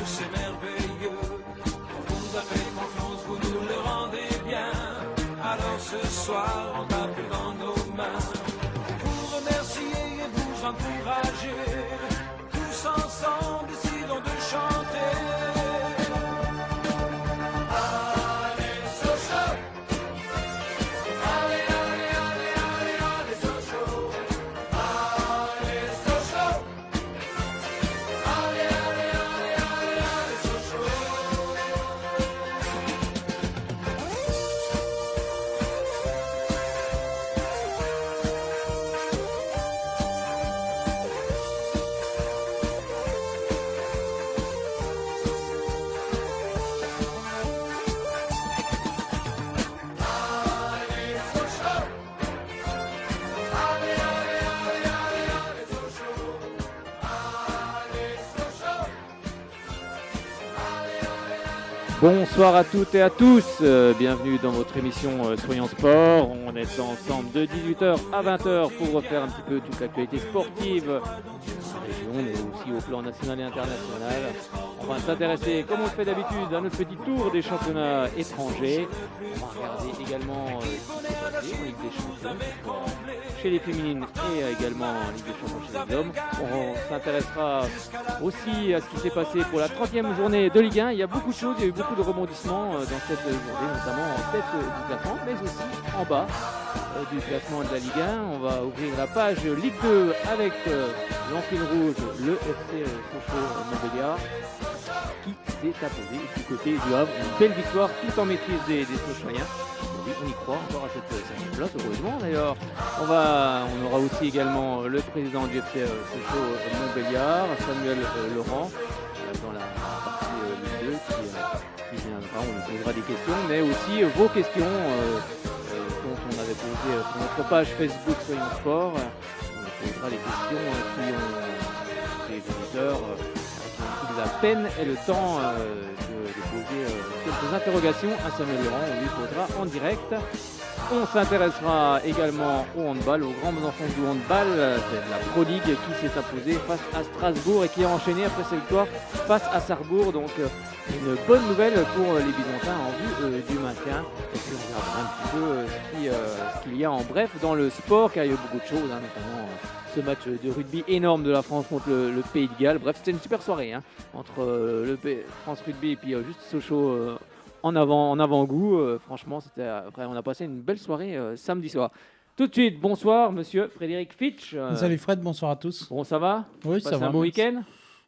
c'est merveilleux. On vous a fait confiance, vous nous le rendez bien. Alors ce soir, on tape dans nos mains. Vous remerciez et vous encouragez. Tous ensemble, décidons de chanter. Allez, Sochaux! Allez, allez, allez, allez, allez, Sochaux! Allez, Sochaux! Allez, allez, allez, allez, allez, Sochaux! Bonsoir à toutes et à tous, bienvenue dans votre émission Soyons Sport. On est ensemble de 18h à 20h pour refaire un petit peu toute l'actualité sportive dans la région, mais aussi au plan national et international. On va s'intéresser, comme on le fait d'habitude, à notre petit tour des championnats étrangers. On va regarder également ce qui s'est passé en Ligue des Champions, chez les féminines et également en Ligue des Champions chez les hommes. On s'intéressera aussi à ce qui s'est passé pour la 30e journée de Ligue 1. Il y a beaucoup de choses, il y a eu beaucoup de rebondissements dans cette journée, notamment en tête du classement, mais aussi en bas du classement de la Ligue 1. On va ouvrir la page Ligue 2 avec l'Ampile Rouge, le FC Sochaux-Montbéliard, qui s'est imposé du côté du Havre. Une belle victoire tout en maîtrise des Sochaliens. Oui, on y croit encore à cette 5e place, heureusement. D'ailleurs, on aura aussi également le président du FC Sochaux-Montbéliard, Samuel Laurent, dans la partie Ligue 2 qui viendra. On lui posera des questions, mais aussi vos questions dont on avait posé sur notre page Facebook Soyons Sport. On lui posera les questions qui ont des auditeurs qui ont pris la peine et le temps de poser quelques interrogations à Samuel Laurent. On lui posera en direct. On s'intéressera également au handball, aux grands enfants du handball. C'est la Pro League qui s'est imposée face à Strasbourg et qui a enchaîné après cette victoire face à Sarrebourg. Donc une bonne nouvelle pour les Byzantins en vue du maintien. Et puis on regardera un petit peu ce qu'il y a en bref dans le sport, car il y a eu beaucoup de choses, notamment ce match de rugby énorme de la France contre le Pays de Galles. Bref, c'était une super soirée entre France Rugby et puis juste Sochaux en avant-goût. Franchement, on a passé une belle soirée samedi soir. Tout de suite, bonsoir monsieur Frédéric Fitch. Salut Fred, bonsoir à tous. Bon, ça va? Oui, ça va. Un bon week-end?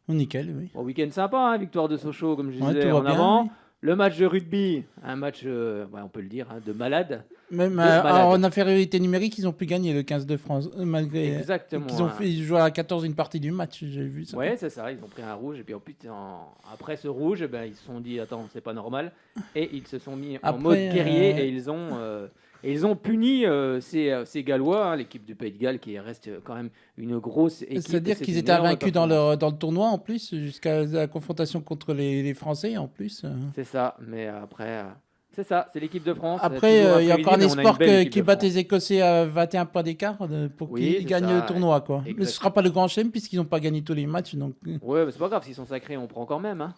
Nickel, oui. Bon week-end sympa, victoire de Sochaux, comme je disais tout en va bien, avant. oui. Le match de rugby, un match, on peut le dire, de malade. Même malade. en infériorité numérique, ils ont pu gagner le 15 de France, malgré Exactement. qu'ils ont fait jouer à 14 une partie du match, j'ai vu ça. Ouais, c'est ça, ils ont pris un rouge, et puis après ce rouge, ils se sont dit, attends, c'est pas normal, et ils se sont mis en mode guerrier, et ils ont puni ces Gallois, l'équipe du Pays de Galles, qui reste quand même une grosse équipe. C'est-à-dire qu'ils étaient invaincus dans le tournoi, en plus, jusqu'à la confrontation contre les Français, en plus. C'est ça, mais après... C'est ça, c'est l'équipe de France. Après, il y a encore un espoir qui battent les Écossais à 21 points d'écart pour qu'ils gagnent le tournoi, quoi. Mais ce ne sera pas le grand chelem puisqu'ils n'ont pas gagné tous les matchs. Donc... Ouais, mais c'est pas grave, s'ils sont sacrés, on prend quand même.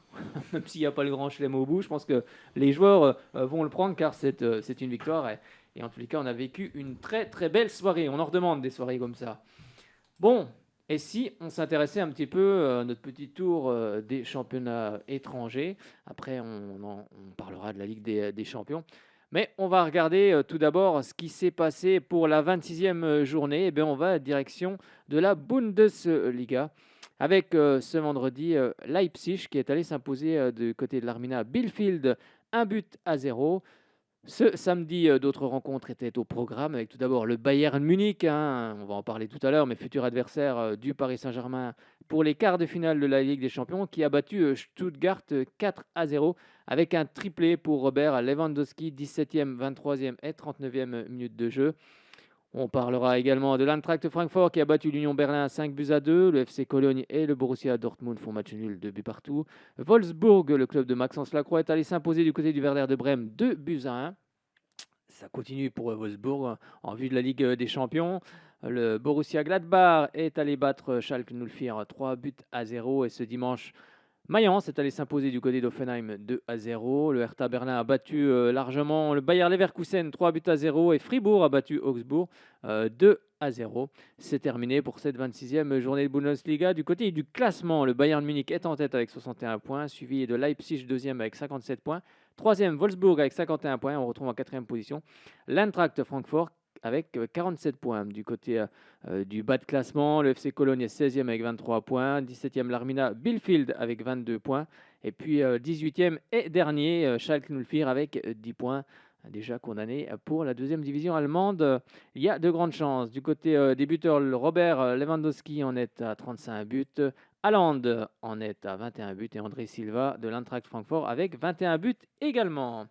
Même s'il n'y a pas le grand chelem au bout, je pense que les joueurs vont le prendre car c'est une victoire. Et en tous les cas, on a vécu une très très belle soirée. On en redemande des soirées comme ça. Bon, et si on s'intéressait un petit peu à notre petit tour des championnats étrangers. Après, on parlera de la Ligue des Champions. Mais on va regarder tout d'abord ce qui s'est passé pour la 26e journée. Eh bien, on va direction de la Bundesliga avec ce vendredi Leipzig qui est allé s'imposer du côté de l'Armina Bielefeld 1-0. Ce samedi, d'autres rencontres étaient au programme, avec tout d'abord le Bayern Munich, on va en parler tout à l'heure, mais futur adversaire du Paris Saint-Germain pour les quarts de finale de la Ligue des Champions, qui a battu Stuttgart 4-0 avec un triplé pour Robert Lewandowski, 17e, 23e et 39e minute de jeu. On parlera également de l'Eintracht Francfort qui a battu l'Union Berlin 5-2. Le FC Cologne et le Borussia Dortmund font match nul 2 buts partout. Wolfsburg, le club de Maxence Lacroix, est allé s'imposer du côté du Werder de Brême 2-1. Ça continue pour Wolfsburg en vue de la Ligue des Champions. Le Borussia Gladbach est allé battre Schalke 04 3-0. Et ce dimanche Mayence est allé s'imposer du côté d'Offenheim 2-0. Le Hertha Berlin a battu largement le Bayer Leverkusen 3-0 et Fribourg a battu Augsbourg 2-0. C'est terminé pour cette 26e journée de Bundesliga. Du côté du classement, le Bayern Munich est en tête avec 61 points, suivi de Leipzig deuxième avec 57 points. Troisième, Wolfsburg avec 51 points. On retrouve en quatrième position l'Eintracht Francfort avec 47 points. Du côté du bas de classement, le FC Cologne est 16e avec 23 points. 17e, l'Armina Bielefeld avec 22 points. Et puis 18e et dernier, Schalke 04 avec 10 points. Déjà condamné pour la deuxième division allemande. Il y a de grandes chances. Du côté des buteurs, Robert Lewandowski en est à 35 buts. Haaland en est à 21 buts. Et André Silva de l'Eintracht Francfort avec 21 buts également.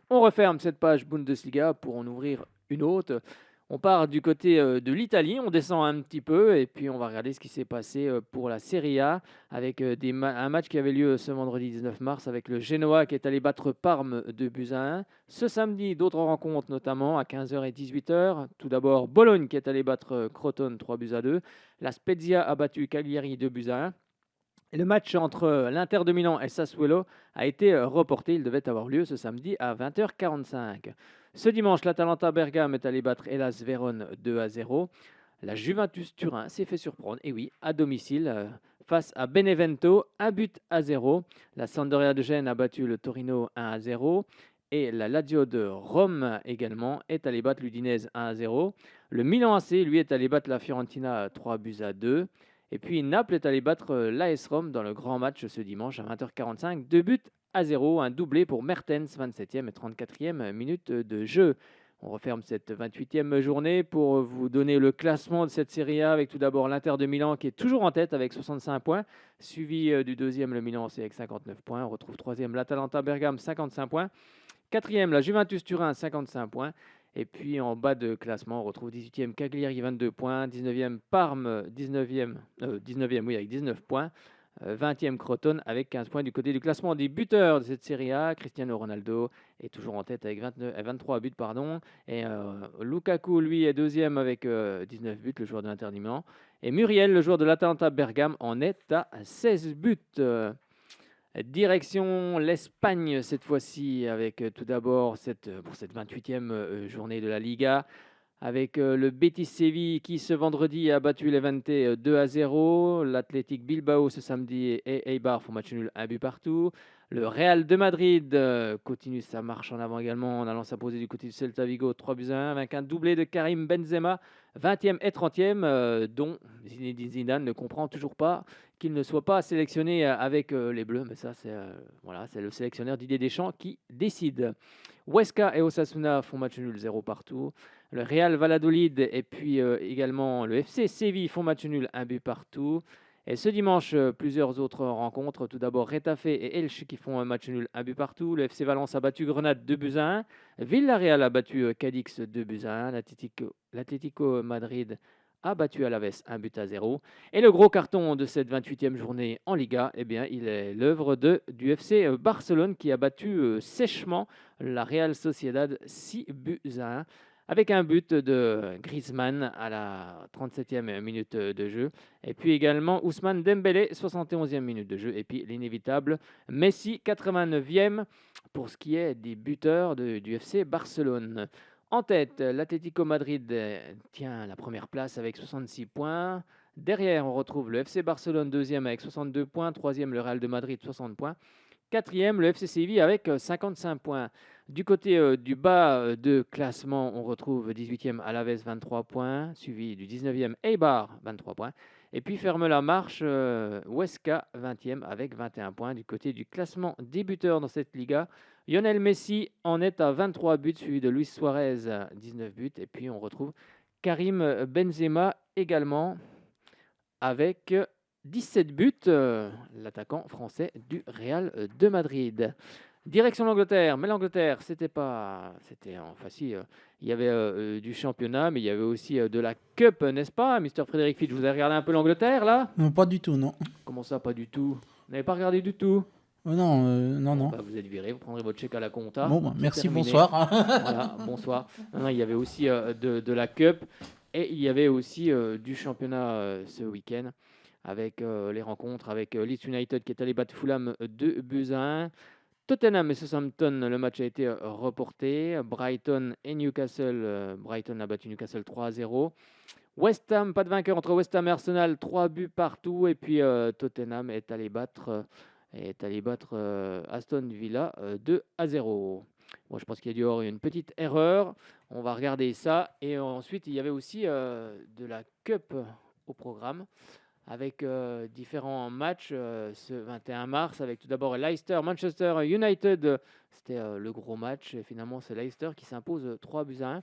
On referme cette page Bundesliga pour en ouvrir une autre. On part du côté de l'Italie, on descend un petit peu et puis on va regarder ce qui s'est passé pour la Serie A avec un match qui avait lieu ce vendredi 19 mars avec le Genoa qui est allé battre Parme 2-1. Ce samedi, d'autres rencontres notamment à 15h et 18h. Tout d'abord, Bologne qui est allé battre Crotone 3-2. La Spezia a battu Cagliari 2-1. Et le match entre l'Inter de Milan et Sassuolo a été reporté. Il devait avoir lieu ce samedi à 20h45. Ce dimanche, l'Atalanta Bergame est allé battre Hellas Vérone 2-0. La Juventus Turin s'est fait surprendre, et oui, à domicile, face à Benevento, 1-0. La Sampdoria de Gênes a battu le Torino 1-0. Et la Lazio de Rome également est allé battre l'Udinese 1-0. Le Milan AC, lui, est allé battre la Fiorentina 3-2. Et puis Naples est allé battre l'AS Rome dans le grand match ce dimanche à 20h45. 2-0, un doublé pour Mertens, 27e et 34e minute de jeu. On referme cette 28e journée pour vous donner le classement de cette Serie A avec tout d'abord l'Inter de Milan qui est toujours en tête avec 65 points, suivi du deuxième le Milan AC avec 59 points. On retrouve troisième l'Atalanta Bergame 55 points, quatrième la Juventus Turin 55 points. Et puis en bas de classement, on retrouve 18e Cagliari 22 points, 19e Parme 19e avec 19 points, 20e Crotone avec 15 points. Du côté du classement des buteurs de cette Serie A, Cristiano Ronaldo est toujours en tête avec 23 buts. Et Lukaku, lui, est deuxième avec 19 buts, le joueur de l'Inter de Milan. Et Muriel, le joueur de l'Atalanta Bergame, en est à 16 buts. Direction l'Espagne cette fois-ci avec tout d'abord pour cette 28e journée de la Liga avec le Betis Séville qui ce vendredi a battu l'Levante 2-0. L'Athletic Bilbao ce samedi et Eibar font match nul 1-1. Le Real de Madrid continue sa marche en avant également en allant s'imposer du côté du Celta Vigo 3-1 avec un doublé de Karim Benzema 20e et 30e dont Zinedine Zidane ne comprend toujours pas qu'il ne soit pas sélectionné avec les Bleus, mais ça c'est le sélectionneur Didier Deschamps qui décide. Huesca et Osasuna font match nul 0-0. Le Real Valladolid et puis également le FC Séville font match nul 1-1. Et ce dimanche, plusieurs autres rencontres. Tout d'abord, Retafe et Elche qui font un match nul 1-1. Le FC Valence a battu Grenade 2-1. Villarreal a battu Cadix 2-1. L'Atlético Madrid a battu Alaves 1-0. Et le gros carton de cette 28e journée en Liga, eh bien, il est l'œuvre du FC Barcelone qui a battu sèchement la Real Sociedad 6-1. Avec un but de Griezmann à la 37e minute de jeu. Et puis également Ousmane Dembélé, 71e minute de jeu. Et puis l'inévitable Messi, 89e, pour ce qui est des buteurs du FC Barcelone. En tête, l'Atlético Madrid tient la première place avec 66 points. Derrière, on retrouve le FC Barcelone, deuxième avec 62 points. Troisième, le Real de Madrid, 60 points. Quatrième, le FC Séville avec 55 points. Du côté du bas de classement, on retrouve 18e Alaves 23 points, suivi du 19e Eibar 23 points. Et puis ferme la marche Huesca 20e avec 21 points. Du côté du classement des buteurs dans cette Liga, Lionel Messi en est à 23 buts, suivi de Luis Suarez 19 buts. Et puis on retrouve Karim Benzema également avec 17 buts, l'attaquant français du Real de Madrid. Direction l'Angleterre, mais l'Angleterre, c'était en facile. Il y avait du championnat, mais il y avait aussi de la Cup, n'est-ce pas, Mr. Frédéric Fitch? Vous avez regardé un peu l'Angleterre, là? Non, pas du tout, non. Comment ça, pas du tout? Vous n'avez pas regardé du tout? Non. Bah, vous êtes viré, vous prendrez votre chèque à la compta. Bon, merci, bonsoir. Voilà, bonsoir. Non, il y avait aussi de la Cup et il y avait aussi du championnat ce week-end. avec les rencontres, avec Leeds United qui est allé battre Fulham 2-1. Tottenham et Southampton, le match a été reporté. Brighton et Newcastle, Brighton a battu Newcastle 3-0. West Ham, pas de vainqueur entre West Ham et Arsenal, 3 buts partout. Et puis Tottenham est allé battre Aston Villa 2-0. Bon, je pense qu'il y a dû y avoir une petite erreur. On va regarder ça. Et ensuite, il y avait aussi de la Cup au programme, avec différents matchs ce 21 mars, avec tout d'abord Leicester-Manchester United. C'était le gros match. Et finalement, c'est Leicester qui s'impose 3-1.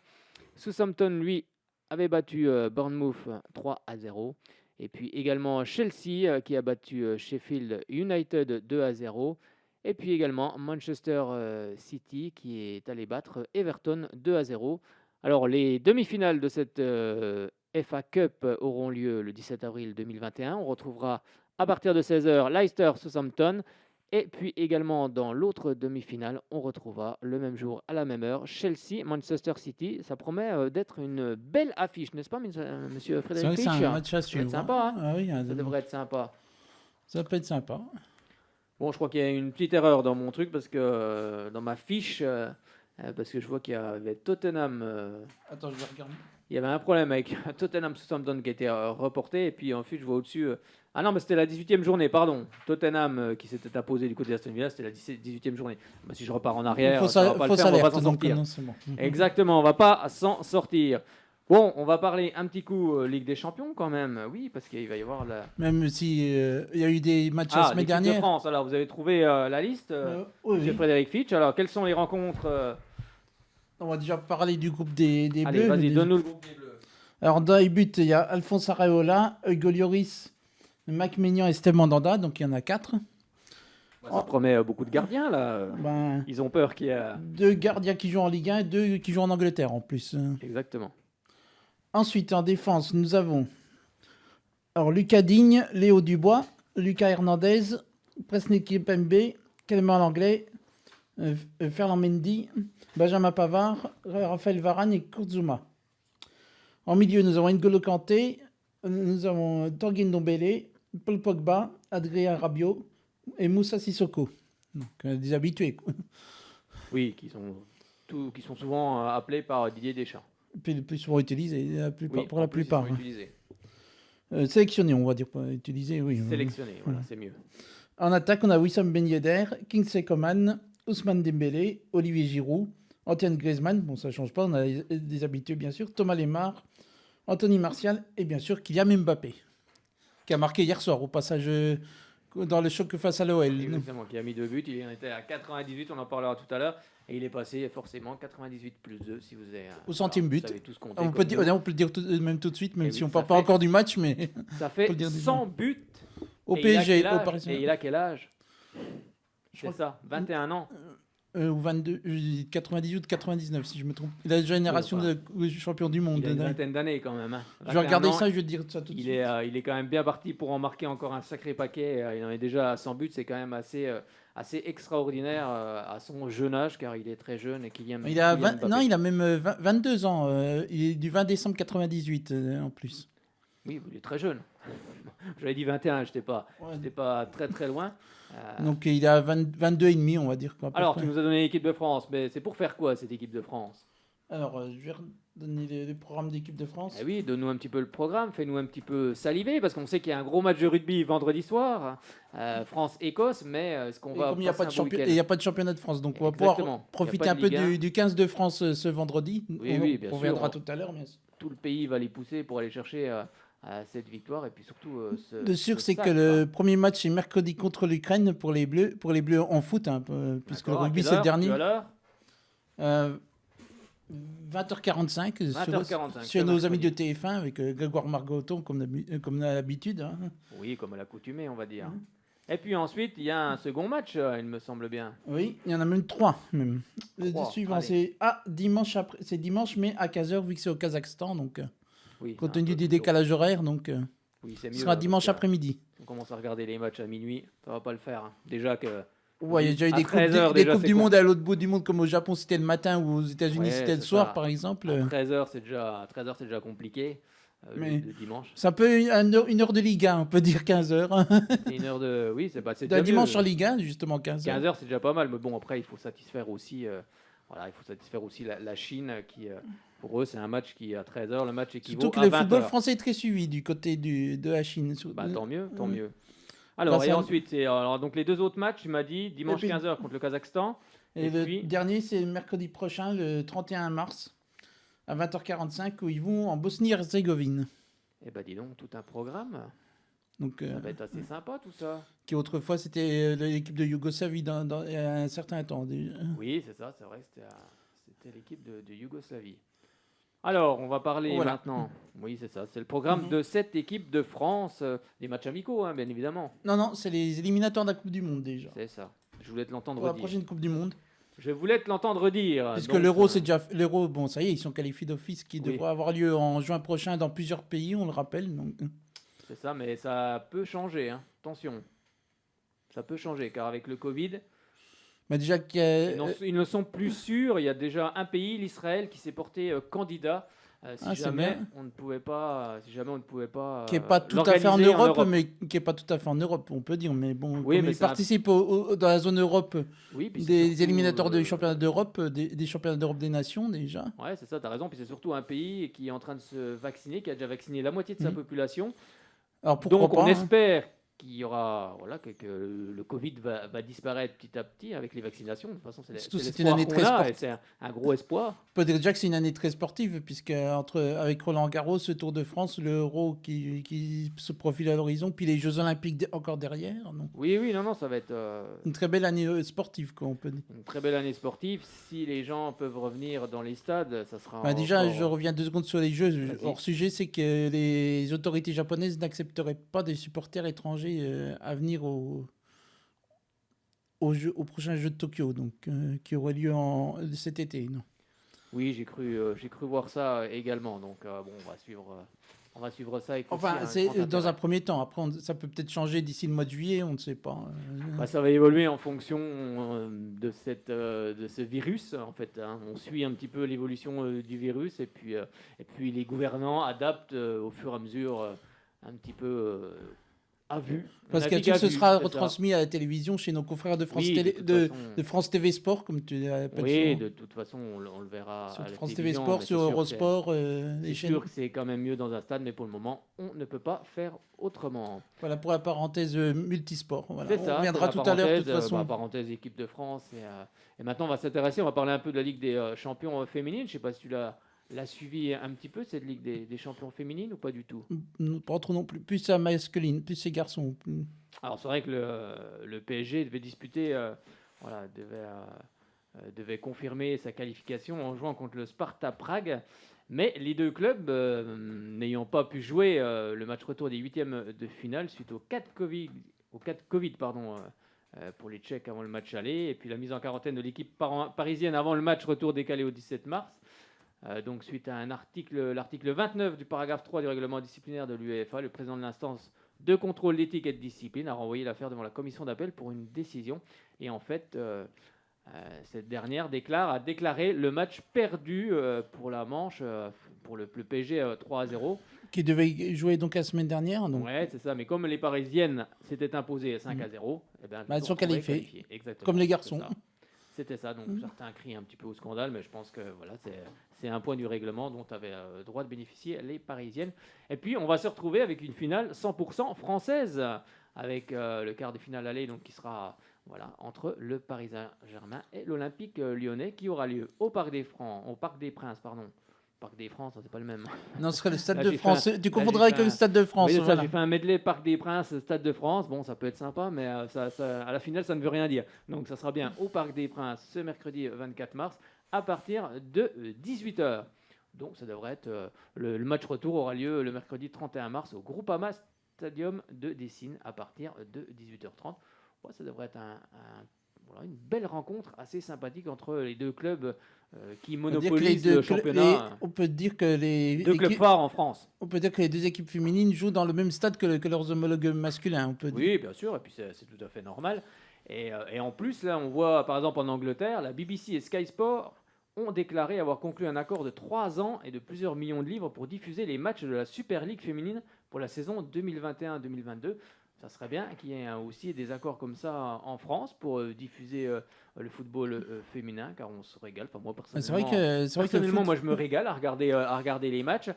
Southampton, lui, avait battu Bournemouth 3-0. Et puis également Chelsea qui a battu Sheffield United 2-0. Et puis également Manchester City qui est allé battre Everton 2-0. Alors les demi-finales de cette FA Cup auront lieu le 17 avril 2021. On retrouvera à partir de 16h Leicester-Southampton. Et puis également dans l'autre demi-finale, on retrouvera le même jour à la même heure Chelsea-Manchester City. Ça promet d'être une belle affiche, n'est-ce pas, monsieur Frédéric Fitch? C'est un match à suivre. Ça va être sympa, hein? Ah oui, ça devrait être sympa. Ça peut être sympa. Bon, je crois qu'il y a une petite erreur dans mon truc parce que dans ma fiche, parce que je vois qu'il y avait Tottenham. Attends, je vais regarder. Il y avait un problème avec Tottenham Southampton qui a été reporté. Et puis ensuite, je vois au-dessus. Ah non, mais c'était la 18e journée, pardon. Tottenham qui s'était imposé du côté d'Aston Villa, c'était la 18e journée. Bah, si je repars en arrière, ça va pas le faire, on va pas s'en sortir. Non, c'est bon. Exactement, on va pas s'en sortir. Bon, on va parler un petit coup Ligue des Champions quand même. Oui, parce qu'il va y avoir la... Même si il y a eu des matchs la semaine dernière. de France, alors vous avez trouvé la liste, monsieur Frédéric Fitch. Alors, quelles sont les rencontres On va déjà parler du groupe des Bleus. Allez, vas-y, donne-nous le groupe des Bleus. Alors, dans les buts, il y a Alphonse Areola, Hugo Lloris, Mac Maignan et Steve Mandanda, donc il y en a 4. Ça promet beaucoup de gardiens, là. Ils ont peur qu'il y ait... 2 gardiens qui jouent en Ligue 1 et 2 qui jouent en Angleterre, en plus. Exactement. Ensuite, en défense, nous avons Lucas Digne, Léo Dubois, Lucas Hernandez, Presnel Kimpembe, Clément Langlais, Ferland Mendy, Benjamin Pavard, Raphaël Varane et Kurtzuma. En milieu, nous avons N'Golo Kanté, nous avons Tanguy Ndombele, Paul Pogba, Adrien Rabiot et Moussa Sissoko. Donc, des habitués. Oui, qui sont souvent appelés par Didier Deschamps. Puis le plus souvent utilisés, pour la plupart. Sélectionnés, on va dire, pas utilisés, oui. Sélectionnés, voilà, c'est mieux. En attaque, on a Wissam Ben Yedder, Kingsley Coman, Ousmane Dembélé, Olivier Giroud, Antoine Griezmann, bon ça ne change pas, on a des habitués bien sûr, Thomas Lemar, Anthony Martial et bien sûr Kylian Mbappé, qui a marqué hier soir au passage dans le choc face à l'OL. Exactement, qui a mis 2 buts, il en était à 98, on en parlera tout à l'heure, et il est passé forcément 98 plus 2 si vous avez... Au centième but. On peut le dire même tout de suite, même si on ne parle pas encore du match, mais... Ça fait 100 buts au PSG, au Paris Saint-Germain. Et il a quel âge? C'est ça, 21 ans. Ou 22, 98 ou 99 si je me trompe. Il a la génération de champion du monde. Il a une vingtaine d'années quand même. Hein. Je vais regarder ça et je vais te dire ça tout de suite. Il est quand même bien parti pour en marquer encore un sacré paquet. Il en est déjà à 100 buts, c'est quand même assez extraordinaire à son jeune âge, car il est très jeune et Kylian il a même 22 ans. Il est du 20 décembre 98 en plus. Oui, il est très jeune. J'avais dit 21, je n'étais pas très très loin. Donc il a 22 et demi, on va dire. Alors, tu nous as donné l'équipe de France, mais c'est pour faire quoi cette équipe de France? Alors, je vais donner le programme d'équipe de France. Eh oui, donne-nous un petit peu le programme, fais-nous un petit peu saliver, parce qu'on sait qu'il y a un gros match de rugby vendredi soir, France-Écosse, mais est-ce qu'on va... Comme il n'y a pas de championnat de France, donc on va pouvoir profiter un peu du 15 de France ce vendredi. Oui, bien sûr. On reviendra tout à l'heure, bien sûr. Tout le pays va les pousser pour aller chercher... cette victoire et puis surtout de sûr c'est que le premier match est mercredi contre l'Ukraine pour les Bleus en foot puisque le rugby c'est le dernier. 20h45 sur nos amis de TF1 avec Grégoire Margoton comme d'habitude. Hein. Oui, comme à l'accoutumée on va dire. Et puis ensuite il y a un second match il me semble bien. Oui, il y en a même 3 même. Le suivant c'est dimanche mais à 15h vu que c'est au Kazakhstan donc. Oui, compte tenu du décalage horaire, donc ce sera dimanche après-midi. On commence à regarder les matchs à minuit, ça va pas le faire. Hein. Déjà que. Ouais, il y a déjà eu des coupes du monde à l'autre bout du monde, comme au Japon c'était le matin ou aux États-Unis c'était le soir, par exemple. 13h c'est déjà compliqué. le dimanche. C'est un peu une heure de Ligue 1, on peut dire 15 heures. C'est une heure de... Oui, c'est D'un déjà dimanche mieux. en Ligue 1, justement 15 heures. 15 heures, c'est déjà pas mal. Mais bon, après, il faut satisfaire aussi, la Chine qui... pour eux, c'est un match qui, à 13 heures, le match équivaut Surtout que à le 20 football heures. français est très suivi du côté de la Chine. Bah, tant mieux, tant Mm. mieux. Alors, Bah, et ça- ensuite, alors, donc les 2 autres matchs, tu m'as dit, dimanche puis- 15 heures contre le Kazakhstan. Et Et le puis- dernier, c'est mercredi prochain, le 31 mars, à 20h45, où ils vont en Bosnie-Herzégovine. Eh ben dis donc, tout un programme. Donc, Ça va être assez sympa tout ça. qui autrefois, c'était l'équipe de Yougoslavie il y a un certain temps déjà. Oui, c'est ça, c'est vrai que c'était l'équipe de Yougoslavie. Alors, on va parler Voilà. maintenant. Oui, c'est ça, c'est le programme Mhm. de cette équipe de France. Des matchs amicaux, hein, bien évidemment. Non, c'est les éliminatoires de la Coupe du Monde déjà. C'est ça. Je voulais te l'entendre Pour la dire. prochaine Coupe du Monde. Je voulais te l'entendre dire. Puisque Donc, l'Euro, c'est déjà. L'Euro, bon, ça y est, ils sont qualifiés d'office qui Oui. devrait avoir lieu en juin prochain dans plusieurs pays, on le rappelle. Donc, C'est ça, mais ça peut changer. Hein. Attention. Ça peut changer, car avec le Covid, mais déjà qu'il y a- ils ne sont plus sûrs. Il y a déjà un pays, l'Israël, qui s'est porté candidat. Si Ah, c'est jamais bien. on ne pouvait pas, qui est pas tout à fait en l'organiser Europe, mais qui est pas tout à fait en Europe, on peut dire. Mais bon, Oui, comme mais ils c'est un- participent dans la zone Europe Oui, puis c'est des surtout, éliminatoires de championnat d'Europe, des championnats d'Europe des nations déjà. Ouais, c'est ça, t'as raison. Puis c'est surtout un pays qui est en train de se vacciner, qui a déjà vacciné la moitié de sa Mhm. population. Alors pourquoi Donc pas on hein. espère qu'il y aura, voilà, que le Covid va disparaître petit à petit avec les vaccinations. De toute façon, Surtout, c'est l'espoir une année qu'on très a, sportive. et c'est un gros espoir. On peut dire déjà que c'est une année très sportive, puisque avec Roland Garros, ce Tour de France, l'Euro qui se profile à l'horizon, puis les Jeux Olympiques encore derrière. Donc, Oui, non, ça va être une très belle année sportive, quoi, on peut dire. une très belle année sportive. Si les gens peuvent revenir dans les stades, ça sera. Bah, déjà, encore- je reviens 2 secondes sur les Jeux. Vas-y. Hors sujet, c'est que les autorités japonaises n'accepteraient pas des supporters étrangers à venir au prochain Jeu de Tokyo, donc, qui aurait lieu cet été. Non. Oui, j'ai cru voir ça également. Donc bon, on va suivre ça avec aussi Enfin, un c'est grand dans intérêt. un premier temps. Après, ça peut peut-être changer d'ici le mois de juillet, on ne sait pas. Bah, ça va évoluer en fonction de ce virus, en fait. Hein. On suit un petit peu l'évolution du virus et puis les gouvernants adaptent au fur et à mesure un petit peu à vue. Parce On que navigue à tout ce vue, sera c'est ça. retransmis à la télévision chez nos confrères de France, Oui, Télé, toute de, façon. de France TV Sport, comme tu l'appelles Oui, souvent. de toute façon, on le verra Sur à la France TV télévision, Sport, mais sur c'est sûr que Eurosport, les c'est chaînes. sûr que c'est quand même mieux dans un stade, mais pour le moment, on ne peut pas faire autrement. Voilà pour la parenthèse multisport. Voilà. C'est On ça. reviendra c'est tout la à l'heure, de toute parenthèse, façon. parenthèse équipe de France. Et maintenant, on va s'intéresser, on va parler un peu de la Ligue des champions féminines. Je ne sais pas si tu l'as suivi un petit peu, cette Ligue des champions féminines, ou pas du tout. Pas trop non plus. Plus ça masculine, plus c'est garçon. Alors, c'est vrai que le PSG devait disputer, devait confirmer sa qualification en jouant contre le Sparta Prague. Mais les deux clubs, n'ayant pas pu jouer le match retour des huitièmes de finale suite au 4 Covid, pour les Tchèques avant le match aller, et puis la mise en quarantaine de l'équipe parisienne avant le match retour décalé au 17 mars. Donc suite à l'article 29 du paragraphe 3 du règlement disciplinaire de l'UEFA, le président de l'instance de contrôle d'éthique et de discipline a renvoyé l'affaire devant la commission d'appel pour une décision. Et en fait, cette dernière a déclaré le match perdu pour la Manche, pour le PSG 3-0. Qui devait jouer donc la semaine dernière. Donc. Ouais, c'est ça. Mais comme les Parisiennes s'étaient imposées 5-0, eh ben, Elles sont qualifiées. Exactement. Comme les garçons. C'est ça. C'était ça. Donc certains crient un petit peu au scandale, mais je pense que voilà, c'est un point du règlement dont avaient droit de bénéficier les Parisiennes. Et puis on va se retrouver avec une finale 100% française, avec le quart de finale aller, donc qui sera entre le Paris Saint-Germain et l'Olympique lyonnais, qui aura lieu au Parc des Princes, pardon. Parc des France, c'est pas le même. Non, ce serait le Stade Là, de j'ai France. fait un- Tu là, confondras j'ai avec fait le un- Stade de France. Oui, ça, Voilà. j'ai fait un medley Parc des Princes, Stade de France. Bon, ça peut être sympa, mais à la finale, ça ne veut rien dire. Donc, ça sera bien au Parc des Princes ce mercredi 24 mars à partir de 18h. Donc, ça devrait être le match retour aura lieu le mercredi 31 mars au Groupama Stadium de Dessine à partir de 18h30. Ouais, ça devrait être une belle rencontre assez sympathique entre les deux clubs qui On peut dire que monopolisent le championnat. on peut dire que Deux clubs phares en France. on peut dire que les deux équipes féminines jouent dans le même stade que leurs homologues masculins. On peut dire. Oui, bien sûr, et puis c'est tout à fait normal. Et en plus, là, on voit, par exemple, en Angleterre, la BBC et Sky Sport ont déclaré avoir conclu un accord de 3 ans et de plusieurs millions de livres pour diffuser les matchs de la Super League féminine pour la saison 2021-2022. Ça serait bien qu'il y ait aussi des accords comme ça en France pour diffuser le football féminin, car on se régale. Enfin, moi, personnellement, personnellement moi, je me régale à regarder les matchs.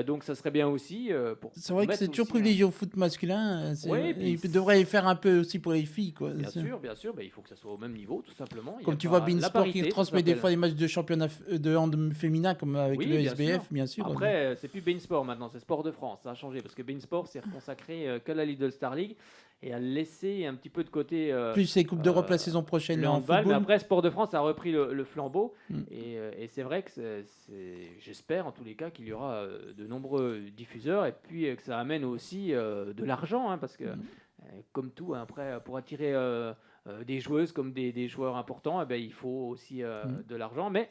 Donc, ça serait bien aussi pour. C'est vrai que c'est toujours privilégié au foot masculin. Oui, il devrait y faire un peu aussi pour les filles, quoi. Bien sûr. Bah, il faut que ça soit au même niveau, tout simplement. Comme tu vois, Beansport qui retransmet des fois les matchs de championnat de hand féminin, comme avec le SBF, bien sûr. Après, c'est plus Beansport maintenant, c'est Sport de France. Ça a changé parce que Beansport s'est consacré que à la Lidl Star League et a laissé un petit peu de côté. Plus les Coupes d'Europe la saison prochaine en football. Mais après, Sport de France a repris le flambeau. Et c'est vrai que j'espère en tous les cas qu'il y aura de nombreux diffuseurs et puis que ça amène aussi de l'argent, hein, parce que comme tout, hein, après, pour attirer des joueuses comme des joueurs importants, il faut aussi de l'argent. Mais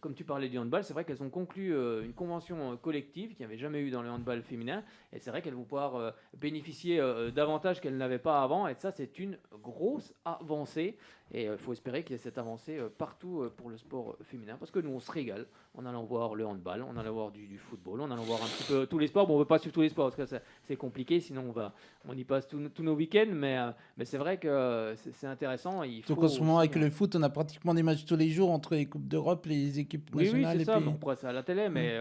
comme tu parlais du handball, c'est vrai qu'elles ont conclu une convention collective qu'il n'y avait jamais eu dans le handball féminin. Et c'est vrai qu'elles vont pouvoir bénéficier d'avantages qu'elles n'avaient pas avant. Et ça, c'est une grosse avancée. Et il faut espérer qu'il y ait cette avancée partout pour le sport féminin. Parce que nous, on se régale en allant voir le handball, en allant voir du football, en allant voir un petit peu tous les sports. Bon, on ne veut pas suivre tous les sports parce que c'est compliqué. Sinon, on y passe tous nos week-ends. Mais c'est vrai que c'est intéressant. Donc en ce moment, avec le foot, on a pratiquement des matchs tous les jours entre les Coupes d'Europe, les équipes nationales. Oui, c'est ça. Bon, après, c'est à la télé, mais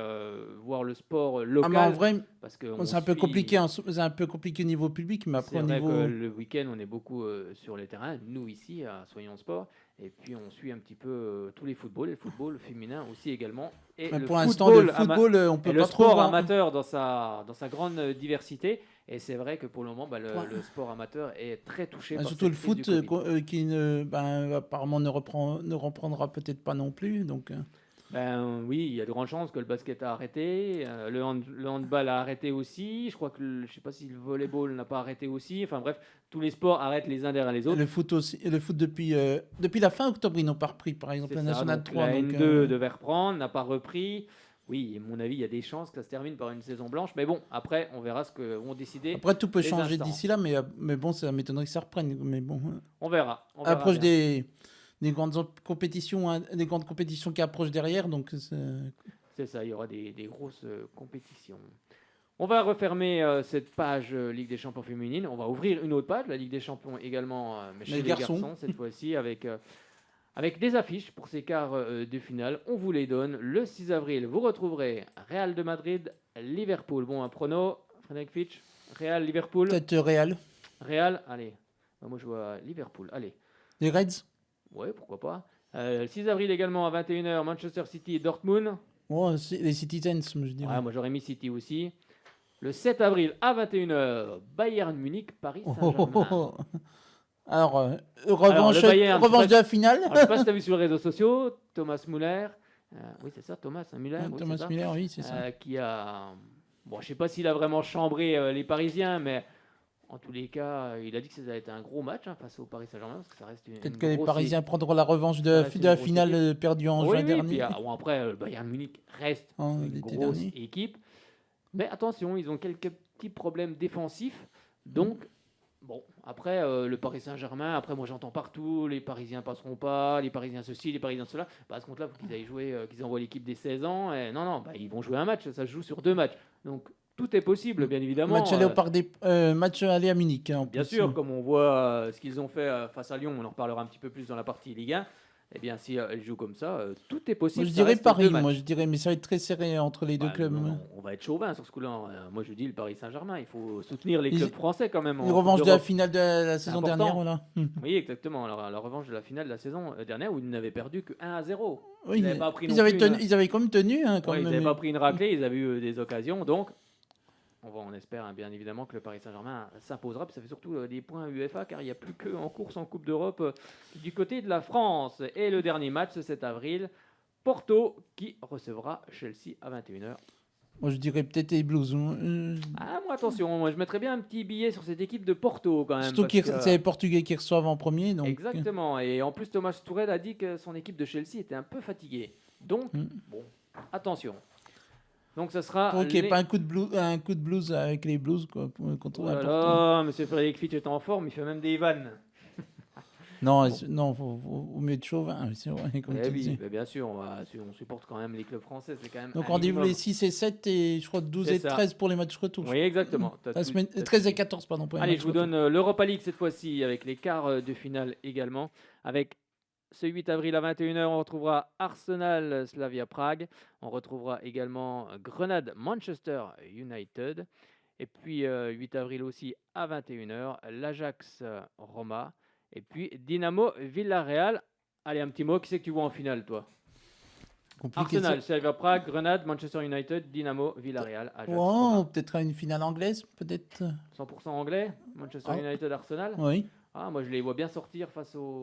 voir le sport local. Mais en vrai, parce que c'est un peu compliqué. C'est un peu compliqué au niveau public, mais après c'est au vrai niveau. Que le week-end, on est beaucoup sur les terrains. Nous ici, à Soyons Sport. Et puis on suit un petit peu tous les footballs, et le football féminin aussi également. Et pour l'instant, le football, on peut pas le sport trop amateur dans sa grande diversité. Et c'est vrai que pour le moment, le sport amateur est très touché par surtout le foot qui apparemment ne reprendra peut-être pas non plus. Donc. Oui, il y a de grandes chances que le basket a arrêté, le handball a arrêté aussi. Je crois que je ne sais pas si le volleyball n'a pas arrêté aussi. Enfin bref, tous les sports arrêtent les uns derrière les autres. Le foot aussi. Et le foot depuis la fin octobre, ils n'ont pas repris. Par exemple, la Nationale 3. La N2 devait reprendre, n'a pas repris. Oui, à mon avis, il y a des chances que ça se termine par une saison blanche. Mais bon, après, on verra ce que vont décider. Après, tout peut changer d'ici là, mais bon, ça m'étonnerait que ça reprenne. Mais bon. On verra. Approche des grandes compétitions qui approchent derrière, donc c'est ça, il y aura des grosses compétitions. On va refermer cette page Ligue des Champions féminine. On va ouvrir une autre page, la Ligue des Champions également, mais chez les garçons cette fois-ci, avec des affiches pour ces quarts de finale. On vous les donne. Le 6 avril, vous retrouverez Real de Madrid, Liverpool. Bon, un prono, Frédéric Fitch, Real, Liverpool. Peut-être Real. Real, allez. Moi, je vois Liverpool, allez. Les Reds. Ouais, pourquoi pas. Le 6 avril également à 21h, Manchester City et Dortmund. Oh, les Citizens, je dirais. Ouais, moi j'aurais mis City aussi. Le 7 avril à 21h, Bayern Munich, Paris Saint-Germain. Alors, revanche de la finale. Je ne sais pas si tu as vu sur les réseaux sociaux, Thomas Müller. Oui, c'est ça, Thomas Müller. Thomas Müller, oui, c'est ça. Qui a. Bon, je ne sais pas s'il a vraiment chambré les Parisiens, mais. En tous les cas, il a dit que ça allait être un gros match face au Paris Saint-Germain, parce que ça reste une peut-être que les Parisiens prendront la revanche de la finale perdue en juin dernier. Puis, après, le Bayern Munich reste une grosse équipe. Mais attention, ils ont quelques petits problèmes défensifs. Donc, bon, après, le Paris Saint-Germain, après, moi j'entends partout, les Parisiens passeront pas, les Parisiens ceci, les Parisiens cela. À ce compte-là, il faut qu'ils aillent jouer, qu'ils envoient l'équipe des 16 ans. Et non, ils vont jouer un match, ça se joue sur 2 matchs. Donc, tout est possible, bien évidemment. Match aller à Munich. Bien sûr, comme on voit ce qu'ils ont fait face à Lyon, on en reparlera un petit peu plus dans la partie Ligue 1. Eh bien, si elles jouent comme ça, tout est possible. Moi, je dirais Paris, mais ça va être très serré entre les deux clubs. On va être chauvin sur ce coup-là. Moi, je dis le Paris Saint-Germain. Il faut soutenir les clubs français quand même. Une revanche de la finale de la saison dernière, voilà. Oui, exactement. Alors, la revanche de la finale de la saison dernière où ils n'avaient perdu que 1-0. Oui, ils avaient quand même tenu. Ils n'avaient pas pris une raclée, ils avaient eu des occasions. Donc, on espère bien évidemment que le Paris Saint-Germain s'imposera, puis ça fait surtout des points UEFA, car il n'y a plus qu'en course en Coupe d'Europe du côté de la France. Et le dernier match, ce 7 avril, Porto qui recevra Chelsea à 21h. Moi, je dirais peut-être les Blues. Moi, attention, moi, je mettrais bien un petit billet sur cette équipe de Porto quand même. Surtout que c'est les Portugais qui reçoivent en premier. Donc... Exactement, et en plus, Thomas Tuchel a dit que son équipe de Chelsea était un peu fatiguée. Donc, bon, attention. Donc ça sera. Pas un coup de blues avec les Blues contre Porto. Monsieur Frédéric Fitch est en forme, il fait même des vannes. Non, Bon. non, faut mieux de Chauvin, c'est vrai, comme Eh tu oui, dis. mais bien sûr, on supporte quand même les clubs français, c'est quand même Donc un rendez-vous minimum. les 6 et 7 et je crois 12 C'est et ça. 13 pour les matchs retour. Oui, exactement. T'as La tout, semaine, t'as tout 13 et dit. 14, pardon, pour les Allez, matchs je vous retour. donne l'Europa League cette fois-ci, avec les quarts de finale également. Avec ce 8 avril à 21h, on retrouvera Arsenal Slavia Prague. On retrouvera également Grenade Manchester United. Et puis 8 avril aussi à 21h, l'Ajax Roma. Et puis Dynamo Villarreal. Allez, un petit mot, qui c'est que tu vois en finale, toi? Compliqué ça. Arsenal, Slavia Prague, Grenade, Manchester United, Dynamo, Villarreal, Ajax, Oh, Roma. peut-être une finale anglaise, peut-être. 100% anglais, Manchester Ah, United, Arsenal. oui. Ah, moi je les vois bien sortir